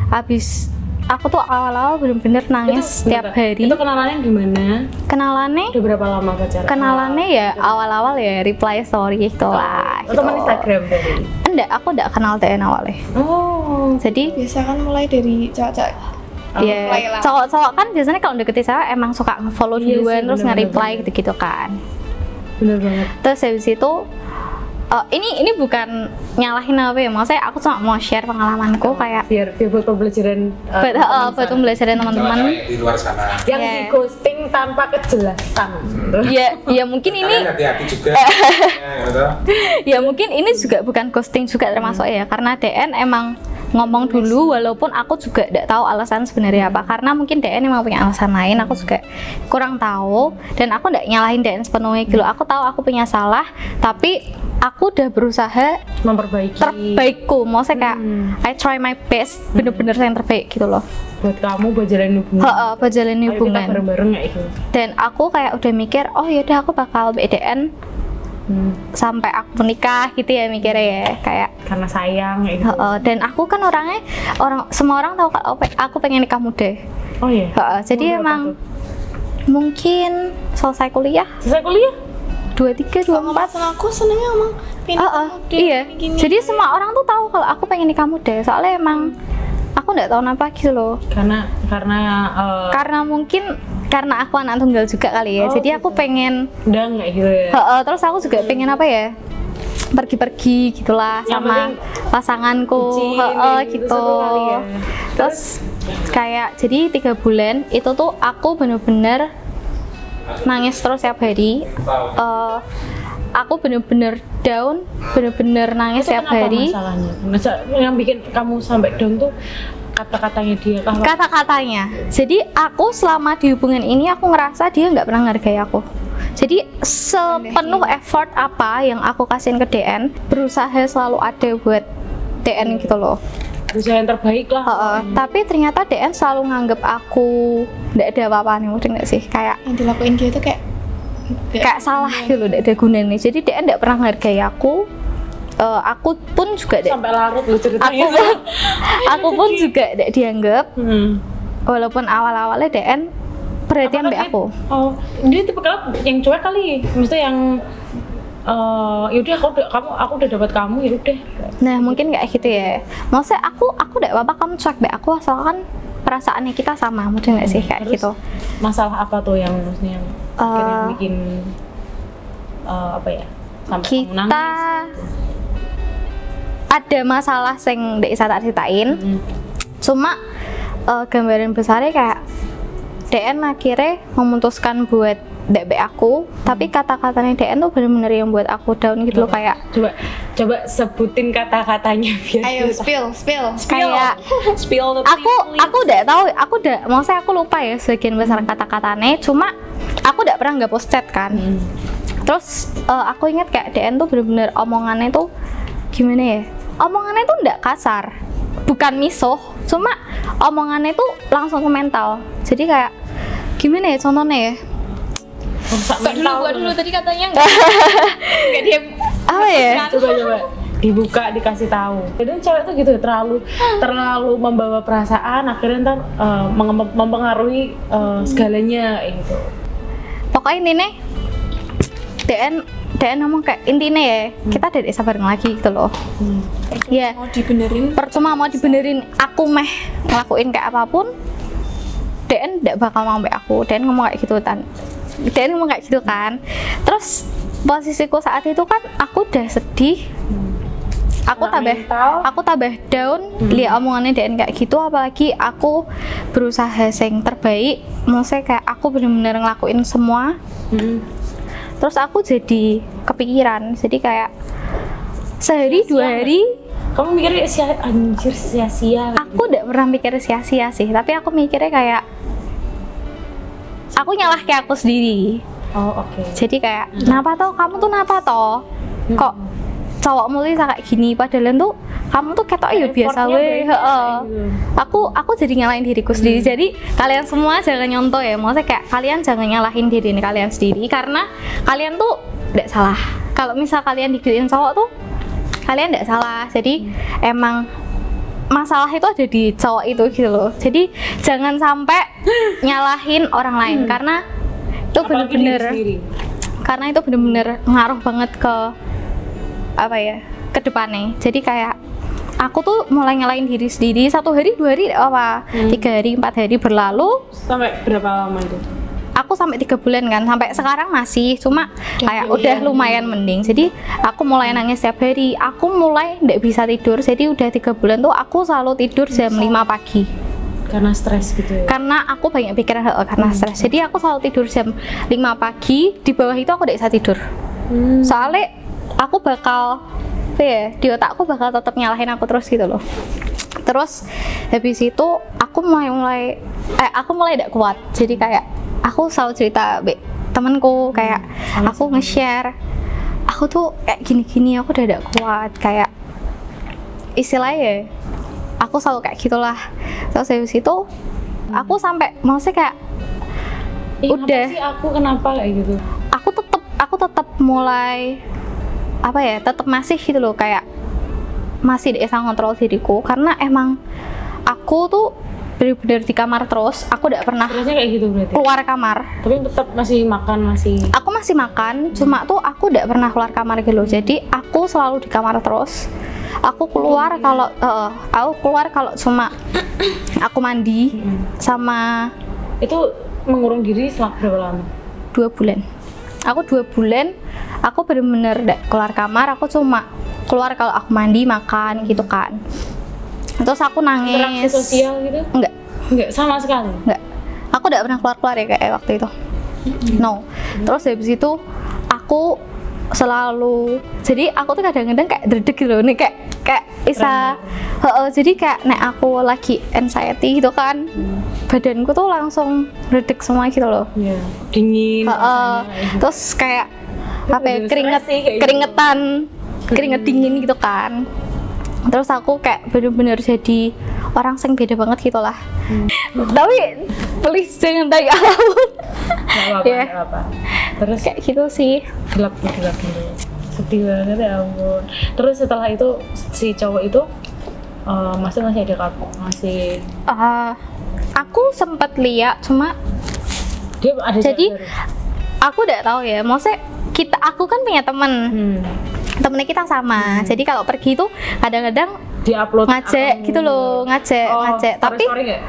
habis aku tuh awal-awal bener-bener nangis setiap hari. Itu kenalannya gimana? Kenalannya Udah berapa lama pacaran? kenalannya ya awal-awal ya reply story gitu lah. Atau main Instagram tadi? Enggak, aku enggak kenal DN awalnya. Oh. Jadi Biasa kan mulai dari cewek-cewek. ya cowok-cowok kan biasanya kalau deketin cewek emang suka nge-follow Iya duluan sih, terus bener-bener. nge-reply gitu-gitu kan. Bener banget. Terus habis itu ini bukan nyalahin apa ya, maksudnya aku cuma mau share pengalamanku kayak Biar buat pembelajaran. buat pembelajaran teman-teman. Cewek-cewek di luar sana. Yang Iya. di ghosting tanpa kejelasan. Ya mungkin ini Kalian hati-hati juga. Ya, gitu. ya mungkin ini juga bukan ghosting juga termasuk ya, karena DN emang ngomong dulu walaupun aku juga tidak tahu alasan sebenarnya apa, karena mungkin DN emang punya alasan lain, aku juga kurang tahu dan aku tidak nyalahin DN sepenuhnya gitu. Aku tahu aku punya salah tapi aku udah berusaha Memperbaiki. terbaikku, maksudnya kayak I try my best, bener-bener yang terbaik gitu loh. Buat kamu buat jalanin hubungan. Buat jalanin Ayo kita hubungan. bareng-bareng kayak gitu. Dan aku kayak udah mikir, oh yaudah aku bakal BDN sampai aku menikah gitu ya mikirnya ya, kayak Karena sayang kayak gitu. dan aku kan orangnya semua orang tahu kalau aku pengen nikah muda. Oh iya. Jadi Umur emang berapa mungkin selesai kuliah tuh? Selesai kuliah? 23 Sama 24. pasangan aku senengnya emang pindah muda, Iya. gini. Jadi semua orang tuh tahu kalau aku pengen nikah muda. Soalnya emang aku nggak tahu kenapa gitu loh. Karena Karena mungkin karena aku anak tunggal juga kali ya. Oh, Jadi aku gitu. pengen udah nggak gitu ya. terus aku juga pengen apa ya? pergi-pergi gitulah Yang sama penting pasanganku, bucin, gitu. satu kali ya. Terus kayak jadi 3 bulan itu tuh aku bener-bener nangis terus tiap hari. Aku bener-bener down, bener-bener nangis Itu tiap kenapa hari. masalahnya? Yang bikin kamu sampai down tuh kata-katanya dia kah? Kata-katanya. Jadi aku selama di hubungan ini aku ngerasa dia nggak pernah ngargai aku. Jadi sepenuh effort apa yang aku kasihin ke DN, berusaha selalu ada buat DN gitu loh. Berusaha yang terbaik lah. Tapi ternyata DN selalu nganggep aku nggak ada apa-apanya, mungkin nggak sih? Kayak Yang dilakuin dia tuh kayak salah gitu, nggak ada gunanya. Jadi DN nggak pernah ngargai aku. Aku pun juga Sampai larut lu ceritanya. aku pun juga tidak dianggap. Walaupun awal-awalnya DN perhatian Apakah mbak aku. Oh, dia tipe yang cuek kali. Maksudnya yang yaudah aku udah dapat kamu, ya udah. Nah mungkin kayak gitu ya. Maksudnya aku tidak apa-apa kamu cuek mbak aku, asalkan perasaannya kita sama, mungkin nggak sih kayak Terus, gitu. Masalah apa tuh yang maksudnya yang akhirnya bikin apa ya? Sampai kamu Kita nangis? ada masalah sing ndak bisa tak ceritain. Cuma gambaran besarnya kayak DN akhirnya memutuskan buat ndak be aku, tapi kata-katanya DN tuh bener-bener yang buat aku down gitu loh, kayak Coba sebutin kata-katanya biar ayo kita- spill. kayak spill the aku udah tahu, maksudnya aku lupa ya sebagian besar kata-katanya, cuma aku udah pernah nggak post chat kan. Terus aku ingat kayak DN tuh bener-bener omongannya tuh gimana ya, omongannya tuh nggak kasar, bukan misuh, cuma omongannya tuh langsung ke mental. Jadi kayak gimana ya contohnya ya, Gua dulu tadi katanya enggak dia apa ya, coba dibuka, dikasih tahu. Jadi cewek tuh gitu terlalu membawa perasaan, akhirnya ntar mempengaruhi segalanya gitu. pokoknya intinya DN ngomong kayak intinya ya, kita tidak bisa bareng lagi gitu loh. Ya mau dibenerin. percuma mau dibenerin aku meh ngelakuin kayak apapun, DN tidak bakal mau mbak aku. DN ngomong kayak gitu kan. DN ngomong kayak gitu kan. Terus posisiku saat itu kan aku udah sedih. Aku tambah down lihat omongannya DN kayak gitu, apalagi aku berusaha yang terbaik. Maksudnya kayak aku bener-bener ngelakuin semua. Terus aku jadi kepikiran. Jadi kayak sehari dua hari Kamu mikirnya anjir sia-sia. aku udah pernah mikir sia-sia sih, tapi aku mikirnya kayak aku nyalah kayak aku sendiri. Oh, oke. Jadi kayak kenapa toh kamu tuh kenapa toh kok cowokmu tuh kayak gini, padahal tuh kamu tuh ketok ya biasa weh. Aku jadi nyalahin diriku sendiri. Jadi kalian semua jangan nyontoh ya, maksudnya kayak kalian jangan nyalahin diri kalian sendiri, karena kalian tuh tidak salah. Kalau misal kalian digituin cowok tuh kalian tidak salah. Jadi emang masalah itu ada di cowok itu gitu loh. Jadi jangan sampai nyalahin orang lain, karena itu bener-bener ngaruh banget ke apa ya, ke depannya. Jadi kayak aku tuh mulai nyalahin diri sendiri. 1 hari 2 hari apa, 3 hari 4 hari berlalu. Sampai berapa lama itu? Aku sampai 3 bulan kan, sampai sekarang masih, cuma kayak udah lumayan mending. Jadi aku mulai nangis setiap hari, aku mulai nggak bisa tidur. Jadi udah 3 bulan tuh aku selalu tidur jam 5 pagi. Karena stres gitu ya? Karena aku banyak pikiran karena stres. Jadi aku selalu tidur jam 5 pagi, di bawah itu aku nggak bisa tidur. Soalnya aku bakal di otakku bakal tetap nyalahin aku terus gitu loh. Terus habis itu aku mulai tidak kuat. Jadi kayak aku selalu cerita temanku, kayak aku nge-share, aku tuh kayak gini-gini, aku udah tidak kuat, kayak istilahnya aku selalu kayak gitulah. Terus habis itu aku sampai maksudnya kayak udah sih aku kenapa kayak gitu? Aku tetap mulai apa ya, tetap masih gitu loh, kayak masih bisa ngontrol diriku, karena emang aku tuh bener-bener di kamar terus. Aku tidak pernah Stresnya kayak gitu berarti? keluar kamar. Tapi tetap masih makan, Aku masih makan, cuma tuh aku tidak pernah keluar kamar gitu loh. Jadi aku selalu di kamar terus. Aku keluar kalau cuma aku mandi sama. Itu mengurung diri selama berapa lama? 2 bulan. Aku 2 bulan aku bener-bener nggak keluar kamar, aku cuma keluar kalau aku mandi makan gitu kan. Terus aku Interaksi nangis. sosial gitu? Enggak sama sekali. Enggak, aku nggak pernah keluar ya kayak waktu itu. No. Terus habis itu aku selalu, jadi aku tuh kadang-kadang kayak dredeg gitu nih, kayak bisa jadi kayak nek aku lagi anxiety gitu kan, badanku tuh langsung dredeg semua gitu loh. Iya. Dingin. rasanya, gitu. Terus kayak apa ya, bener-bener stres sih kayak gitu. keringet dingin gitu kan. Terus aku kayak bener-bener jadi orang yang beda banget gitu lah. Tapi please jangan tanya apapun. Nggak apa-apa, Ya. nggak apa. Terus Kayak gitu sih. gelap dulu. Sedih banget ya ampun. Terus setelah itu si cowok itu masih ada kabar, masih Aku sempat lihat, cuma dia ada jadi baru. aku udah tahu ya, maksudnya aku kan punya temen, temennya kita sama. Jadi kalau pergi tuh kadang-kadang Di-upload ngajak akun. gitu loh, ngajak. Tapi story nggak?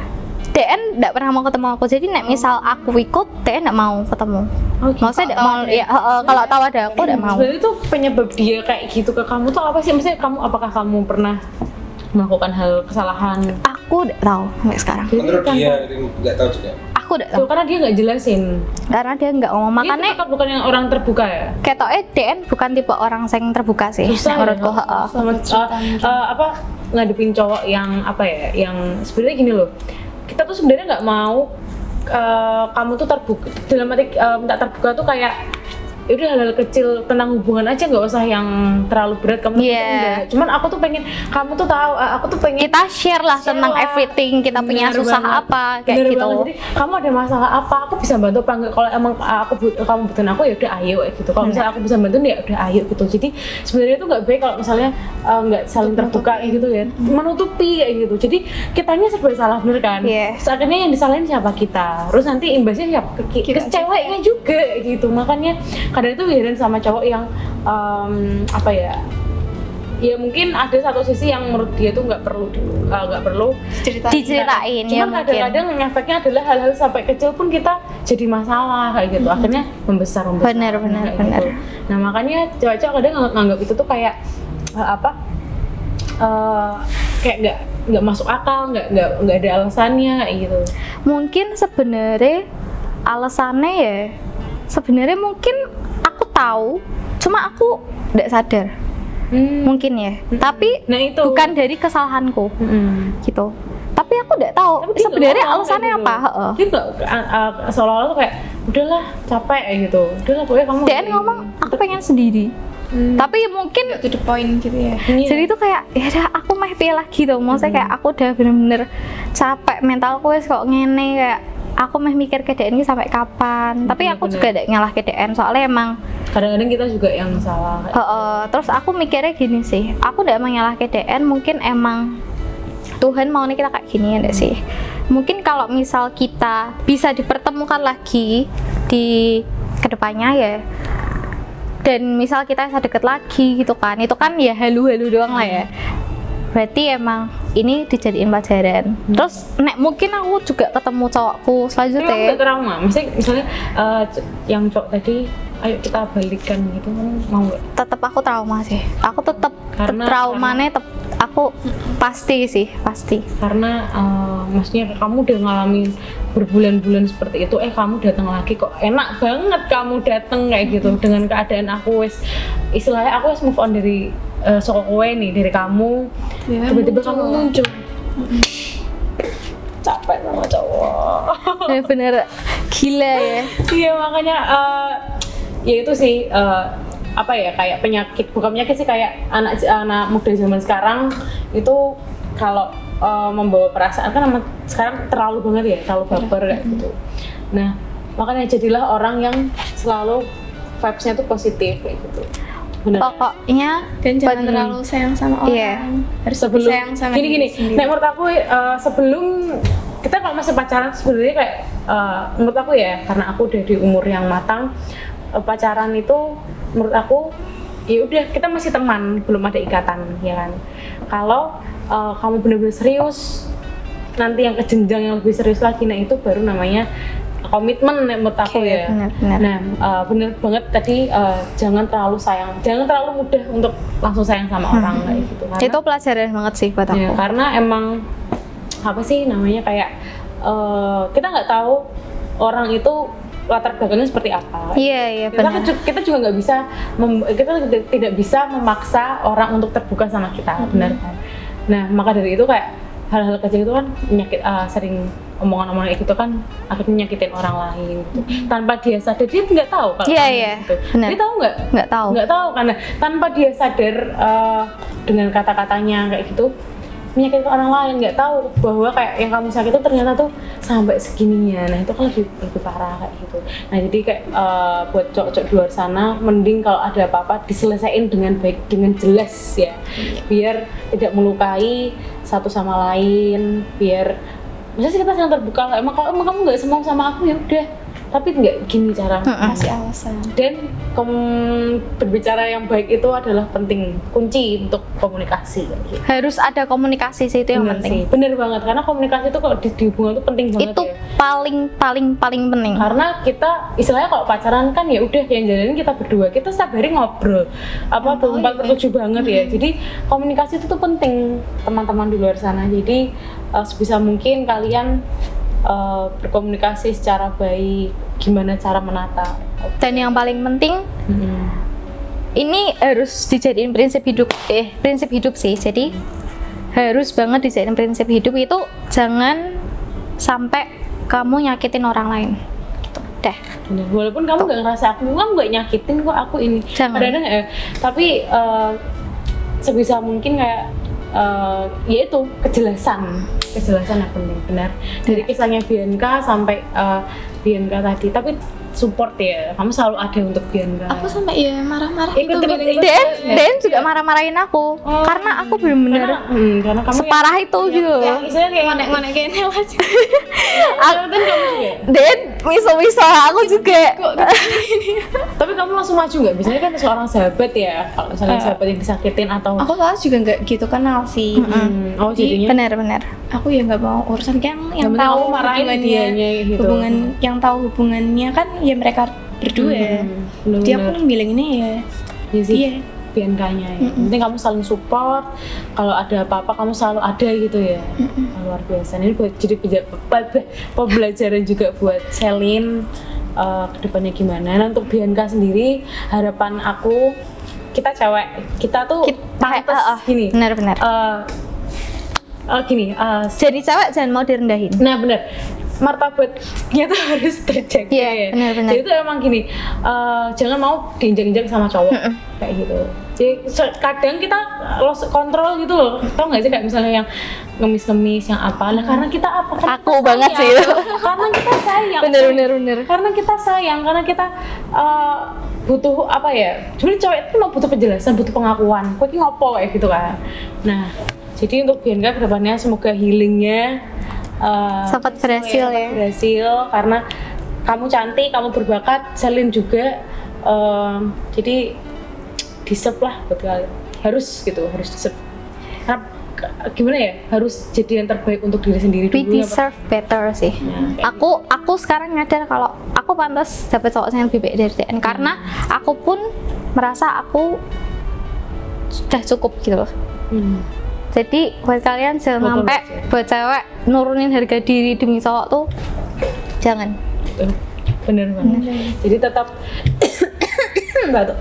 DN nggak pernah mau ketemu aku. Jadi nek misal aku ikut, DN nggak mau ketemu. Maksudnya nggak mau, ya kalau tahu ada aku nggak mau. Sebenarnya itu penyebab dia kayak gitu ke kamu tuh apa sih? Maksudnya apakah kamu pernah melakukan hal kesalahan? Aku udah tahu sampai sekarang. Menurut dia nggak tahu juga. Aku udah tahu Tuh, karena dia nggak jelasin. karena dia nggak ngomong. Dia Makanya kan bukan yang orang terbuka ya. ketoknya DN bukan tipe orang yang terbuka sih. Susah menurutku. ya, sama apa ngadepin cowok yang apa ya, yang sebenarnya gini loh, kita tuh sebenarnya nggak mau kamu tuh terbuka, dalam arti minta terbuka tuh kayak udah hal-hal kecil tentang hubungan aja, nggak usah yang terlalu berat kamu. Iya. Enggak. Cuman aku tuh pengen kamu tuh tahu, aku tuh pengen Kita share lah tentang lah. everything, kita punya Bener susah banget. apa kayak Bener gitu. banget. Jadi kamu ada masalah apa, aku bisa bantu apa enggak. Kalau emang kamu butuhin aku ya udah ayo kayak gitu. Kalau misalnya aku bisa bantu ya udah ayo gitu. Jadi sebenarnya itu nggak baik kalau misalnya nggak saling terbuka kayak gitu ya, menutupi kayak gitu. Jadi kitanya serba salah, bener kan? Iya. Terus akhirnya yang disalahin siapa? Kita. Terus nanti imbasnya siapa? Ke ceweknya juga kayak gitu. Makanya kadang itu heran sama cowok yang apa ya? Ya mungkin ada satu sisi yang menurut dia tuh nggak perlu Diceritain ya Cuman mungkin. kadang-kadang efeknya adalah hal-hal sampai kecil pun kita jadi masalah kayak gitu. Akhirnya membesar. Bener, kayak bener. gitu. Nah makanya cewek-cewek kadang nganggap itu tuh kayak kayak nggak masuk akal, nggak ada alasannya kayak gitu. Mungkin sebenarnya alasannya ya, sebenarnya mungkin aku tahu, cuma aku nggak sadar. Mungkin ya. Tapi Nah, itu. bukan dari kesalahanku gitu. Tapi aku nggak tahu Tapi dia sebenarnya nggak ngomong alasannya kayak apa. gitu. Dia nggak seolah-olah tuh kayak udahlah capek kayak gitu. Udahlah pokoknya kamu. DN ngomong aku pengen sendiri. Tapi mungkin To the point gitu ya. Iya. jadi itu kayak ya udah aku mah pilih lagi tuh. Maksudnya kayak aku udah bener-bener capek, mentalku wes kok ngene, kayak aku mah mikir ke DN ini sampai kapan. Tapi aku Bener-bener. juga ada nyalah ke DN soalnya emang Kadang-kadang kita juga yang salah. terus aku mikirnya gini sih, aku udah emang nyalah ke DN, mungkin emang Tuhan maunya kita kayak gini ya nggak sih. Mungkin kalau misal kita bisa dipertemukan lagi di kedepannya ya, dan misal kita bisa deket lagi gitu kan, itu kan ya halu-halu doang lah ya. Berarti emang ini dijadiin pelajaran. Terus nek mungkin aku juga ketemu cowokku Tapi kamu selanjutnya, nggak trauma? Misalnya yang cowok tadi, ayo kita balikan gitu, kamu mau nggak? tetap aku trauma sih. Aku tetap traumanya aku pasti sih, pasti. Karena maksudnya kamu udah ngalamin berbulan-bulan seperti itu, kamu datang lagi kok enak banget kamu datang kayak gitu dengan keadaan aku wes istilahnya aku wes move on dari soko kowe nih, dari kamu, tiba-tiba kamu muncul. Capek sama cowok. Bener gila ya. Iya makanya ya itu sih apa ya, kayak penyakit, bukan penyakit sih, kayak anak muda zaman sekarang itu kalau membawa perasaan kan sekarang terlalu banget ya, terlalu baper kayak gitu. Nah makanya jadilah orang yang selalu vibes-nya tuh positif kayak gitu. Bener. Pokoknya Dan jangan terlalu sayang sama orang. Iya. Harus Sebelum sayang sama gini, diri sendiri. nek menurut aku sebelum kita kalau masih pacaran sebenarnya kayak menurut aku ya, karena aku udah di umur yang matang, pacaran itu menurut aku ya udah kita masih teman, belum ada ikatan ya kan. Kalau kamu benar-benar serius, nanti yang ke jenjang yang lebih serius lagi, nah itu baru namanya komitmen menurut aku Oke, ya. benar. Nah, bener banget tadi jangan terlalu mudah untuk langsung sayang sama orang kayak gitu. Karena, Itu pelajaran banget sih buat ya, aku. karena emang apa sih namanya kayak kita nggak tahu orang itu latar belakangnya seperti apa. Iya, benar. Kita juga nggak bisa kita tidak bisa memaksa orang untuk terbuka sama kita, benar kan? Nah, maka dari itu kayak hal-hal kecil itu kan sering omongan-omongan kayak gitu kan akhirnya nyakitin orang lain gitu. Tanpa dia sadar, dia nggak tahu kalau gitu. Benar. Dia tahu nggak? Nggak tahu karena tanpa dia sadar dengan kata-katanya kayak gitu menyakitkan orang lain, nggak tahu bahwa kayak yang kamu sakit itu ternyata tuh sampai segininya. Nah itu kan lebih parah kayak gitu. Nah jadi kayak buat cowok-cowok di luar sana mending kalau ada apa-apa diselesaikan dengan baik, dengan jelas ya, biar tidak melukai satu sama lain, biar maksudnya kita saling terbuka. Kalau emang kamu nggak semau sama aku ya udah, tapi nggak gini cara Kasih alasan. dan berbicara yang baik itu adalah penting, kunci untuk komunikasi gitu. Harus ada komunikasi sih, itu yang Bener penting. sih, bener banget, karena komunikasi itu kalau di hubungan itu penting banget Itu ya. paling penting. Karena kita istilahnya kalau pacaran kan ya udah yang jalanin kita berdua, kita setiap hari ngobrol 24/7 banget ya. Jadi komunikasi itu tuh penting teman-teman di luar sana. Jadi sebisa mungkin kalian berkomunikasi secara baik, gimana cara menata. Dan yang paling penting ini harus dijadiin prinsip hidup sih. Jadi harus banget dijadiin prinsip hidup itu, jangan sampai kamu nyakitin orang lain. Gitu. Deh. Bener. Walaupun kamu nggak ngerasa kamu nggak nyakitin kok aku ini. Jangan. Kadang-kadang tapi sebisa mungkin kayak yaitu kejelasan yang penting, benar. Dari kisahnya Bianca sampai Bianca tadi, tapi support ya, kamu selalu ada untuk Bianca. Aku sampai ya marah-marah Ikut gitu. terus. Dan juga marah-marahin aku karena aku bener-bener karena kamu separah itu gitu. yang istilahnya kayak Mana kayaknya aja. dan kamu juga. Dan miso-miso aku juga. Tapi kamu langsung maju nggak? Biasanya kan seorang sahabat ya, kalau misalnya sahabat yang disakitin atau Aku soalnya juga nggak gitu kenal sih. oh jadinya Benar-benar. Aku ya nggak mau urusan kan yang penting tahu kamu marahin dianya gitu. yang tahu hubungannya kan ya mereka berdua. Jadi aku bilang ini ya. Iya sih. Iya. Biancanya ya. Penting kamu saling support. Kalau ada apa-apa kamu selalu ada gitu ya. Luar biasa. Ini buat jadi pembelajaran juga buat Selin kedepannya gimana. Nah, untuk Bianca sendiri, harapan aku kita cewek, kita tuh pantas gini. Benar-benar. Gini. Jadi cewek jangan mau direndahin. Nah bener, martabatnya tuh harus terjaga ya. Benar-benar. Jadi itu emang gini, jangan mau diinjak-injak sama cowok kayak gitu. Jadi kadang kita lost control gitu loh, tau nggak sih kayak misalnya yang ngemis-ngemis yang apa? Nah karena kita apa? Karena Aku kita banget sayang. sih. Karena kita sayang. Bener. Karena kita sayang, karena kita butuh apa ya? Sebenarnya cowok itu cuma butuh penjelasan, butuh pengakuan. Kok ini ngopo kayak gitu kan? Nah jadi untuk Bianca kedepannya semoga healingnya Sempat berhasil ya. berhasil karena kamu cantik, kamu berbakat, Selin juga, jadi deserve lah buat kalian, harus deserve. Karena gimana ya, harus jadi yang terbaik untuk diri sendiri We dulu. deserve better sih. Aku sekarang nyadar kalau aku pantas dapat cowok yang lebih baik dari DN karena aku pun merasa aku sudah cukup gitu loh. Jadi buat kalian jangan sampai buat cewek nurunin harga diri demi cowok tuh jangan. Bener banget. Jadi tetap batuk.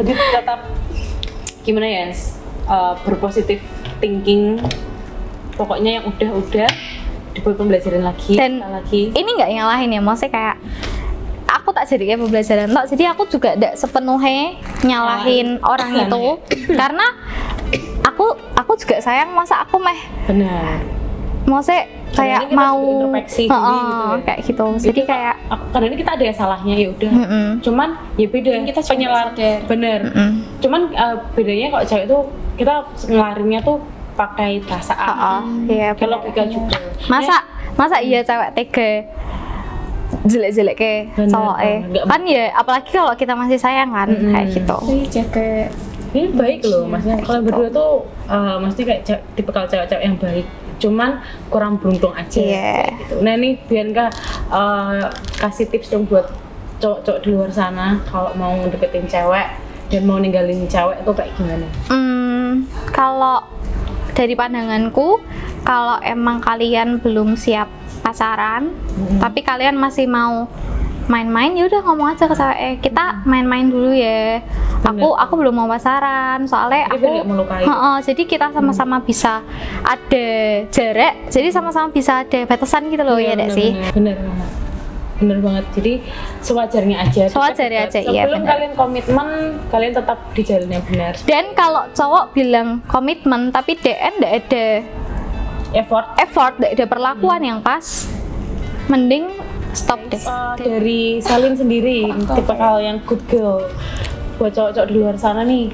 Jadi tetap gimana ya, berpositif thinking. Pokoknya yang udah dibuat pembelajaran lagi. Dan lagi. ini nggak nyalahin ya, maksudnya kayak aku tak jadi kayak pembelajaran tok, jadi aku juga tidak sepenuhnya nyalahin orang itu karena aku juga sayang, masa aku benar. maksudnya kayak mau introspeksi diri gitu ya. kayak gitu, jadi kayak kadang ini kita ada yang salahnya ya udah. Cuman ya beda Kita juga sadar. bener. Cuman bedanya kalau cewek tuh kita ngelarinnya tuh pakai perasaan. Iya, Kayak logika juga. masa iya cewek tega jelek-jelek ke Bener, cowoknya nggak- kan ya, apalagi kalau kita masih sayang kan kayak gitu. Jadi jaga Ini baik loh, maksudnya kalau berdua tuh maksudnya kayak tipikal cewek-cewek yang baik. cuman kurang beruntung aja. Iya. Kayak gitu. Nah nih Bianca kasih tips dong buat cowok-cowok di luar sana kalau mau deketin cewek dan mau ninggalin cewek itu kayak gimana? Kalau dari pandanganku, kalau emang kalian belum siap pacaran, tapi kalian masih mau main-main, ya udah ngomong aja ke saya, kita main-main dulu ya. Aku belum mau pacaran, soalnya Jadi aku biar nggak melukai. jadi kita sama-sama bisa ada jarak, jadi sama-sama bisa ada batasan gitu loh, ya Iya, nggak sih? Bener banget. Jadi sewajarnya aja. Sewajarnya aja, iya, Sebelum bener. kalian komitmen, kalian tetap di jalan yang benar. Dan kalau cowok bilang komitmen tapi DN nggak ada effort, nggak ada perlakuan yang pas, mending stop deh. Dari Salin sendiri, tipe hal yang good girl buat cowok-cowok di luar sana nih,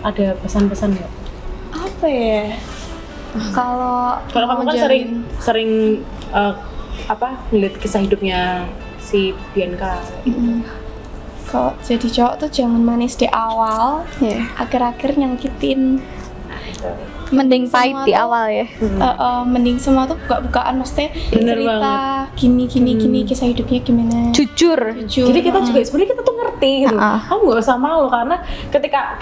ada pesan-pesan nggak? Apa ya? Kalau Kalau kamu kan sering ngeliat kisah hidupnya si Bianca. Kalau jadi cowok tuh jangan manis di awal, ya, akhir-akhir nyakitin. mending pahit Semua di tuh- awal ya. Mending semua tuh buka-bukaan, maksudnya Bener cerita gini kisah hidupnya gimana. Jujur. Jujur. Jadi kita juga sebenarnya kita tuh ngerti gitu. Kamu nggak usah malu karena ketika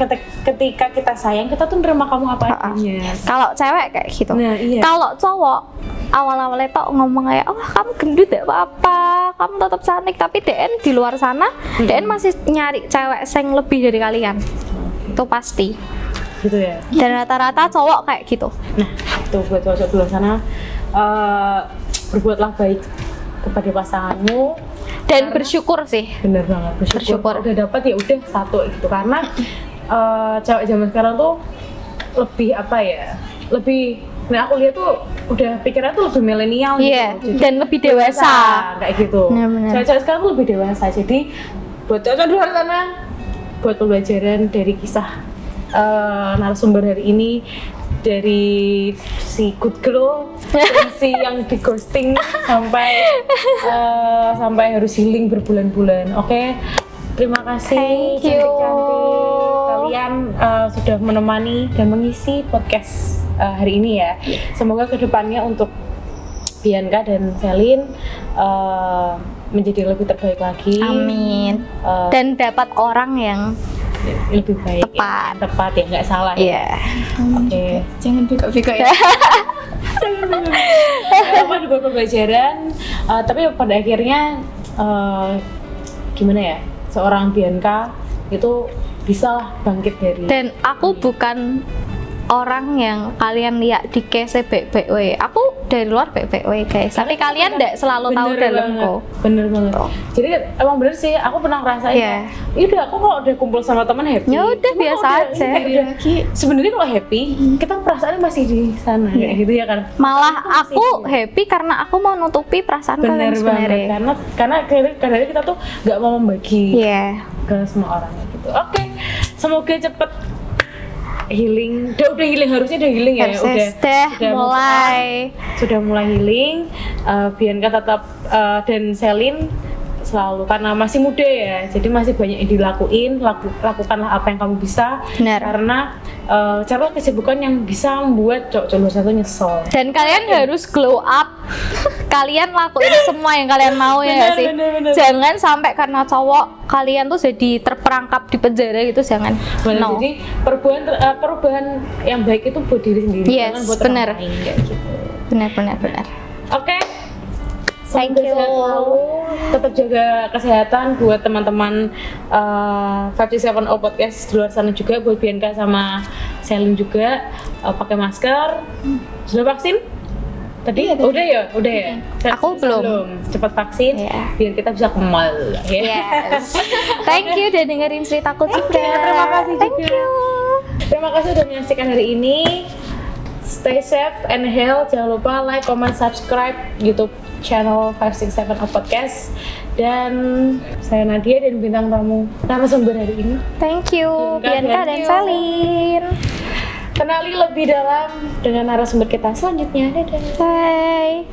kita sayang kita tuh nerima kamu apa adanya. Kalau cewek kayak gitu. Nah, iya. Kalau cowok awal-awalnya tuh ngomong kayak, oh kamu gendut ya apa-apa, kamu tetap cantik, tapi DN di luar sana, DN masih nyari cewek yang lebih dari kalian. Itu pasti. Gitu ya. Dan rata-rata cowok kayak gitu. Nah, itu buat cowok-cowok di luar sana, berbuatlah baik kepada pasanganmu. Dan bersyukur sih. Bener banget, bersyukur. Udah dapat ya udah satu gitu, karena cewek zaman sekarang tuh lebih nah aku lihat tuh udah pikirannya tuh lebih milenial gitu. Iya, Jadi dan lebih dewasa. kayak gitu. Bener-bener. Cewek-cewek sekarang tuh lebih dewasa. Jadi buat cowok di luar sana, buat pembelajaran dari kisah narasumber hari ini, dari si good girl, dari si yang di ghosting sampai harus healing berbulan-bulan. Oke, terima kasih Thank you. cantik-cantik kalian sudah menemani dan mengisi podcast hari ini ya. Semoga kedepannya untuk Bianca dan Selin menjadi lebih terbaik lagi. Amin. Dan dapat orang yang Lebih baik, Tepat. ya nggak salah ya. ya. Oke. Jangan bego-bego ya. Apa dibuat pembelajaran, tapi pada akhirnya gimana ya, seorang Bianca itu bisa lah bangkit dari. Dan aku bukan orang yang kalian lihat di case baik-baik we. Aku dari luar baik-baik we guys. Tapi kalian tidak selalu tahu dalamku. Bener banget. Jadi emang bener sih, aku pernah ngerasain. Iya. Udah, aku kalau udah kumpul sama teman happy. Ya udah, Cuma biasa udah, aja. udah. Sebenarnya kalau happy, kita perasaannya masih di sana kayak gitu ya kan. Malah aku happy karena aku mau nutupi perasaan kalian Bener sebenarnya. banget, karena kadang-kadang kita tuh nggak mau membagi Iya. ke semua orang gitu. Oke, semoga cepet healing. Udah healing, harusnya udah healing ya. Sudah mulai healing. Bianca tetap dan Selin selalu, karena masih muda ya, jadi masih banyak yang dilakuin. Lakukanlah apa yang kamu bisa. Benar. Karena carilah kesibukan yang bisa membuat cowok-cowok luar sana nyesel. Dan kalian harus glow up. Kalian lakuin semua yang kalian mau ya nggak sih. bener. Jangan sampai karena cowok kalian tuh jadi terperangkap di penjara gitu, jangan. Benar, No. jadi perubahan yang baik itu buat diri sendiri, Yes, jangan buat bener. orang lain kayak gitu. Benar. Oke. Thank Semoga you. sehat selalu. Tetap jaga kesehatan buat teman-teman 567O Podcast di luar sana juga, buat Bianca sama Selin juga. Pakai masker. Sudah vaksin? Tadi? Udah ya? Aku belum. Cepat vaksin Iya. biar kita bisa ke mall ya. Yes. Thank you udah dengerin ceritaku juga. terima kasih Thank juga. you. Terima kasih sudah menyaksikan hari ini. Stay safe and healthy. Jangan lupa like, comment, subscribe YouTube channel 567O Podcast. Dan saya Nadia dan bintang tamu narasumber hari ini. Thank you Bianca, Bianca dan thank you. Selin. Kenali lebih dalam dengan narasumber kita selanjutnya. Dadah. Bye.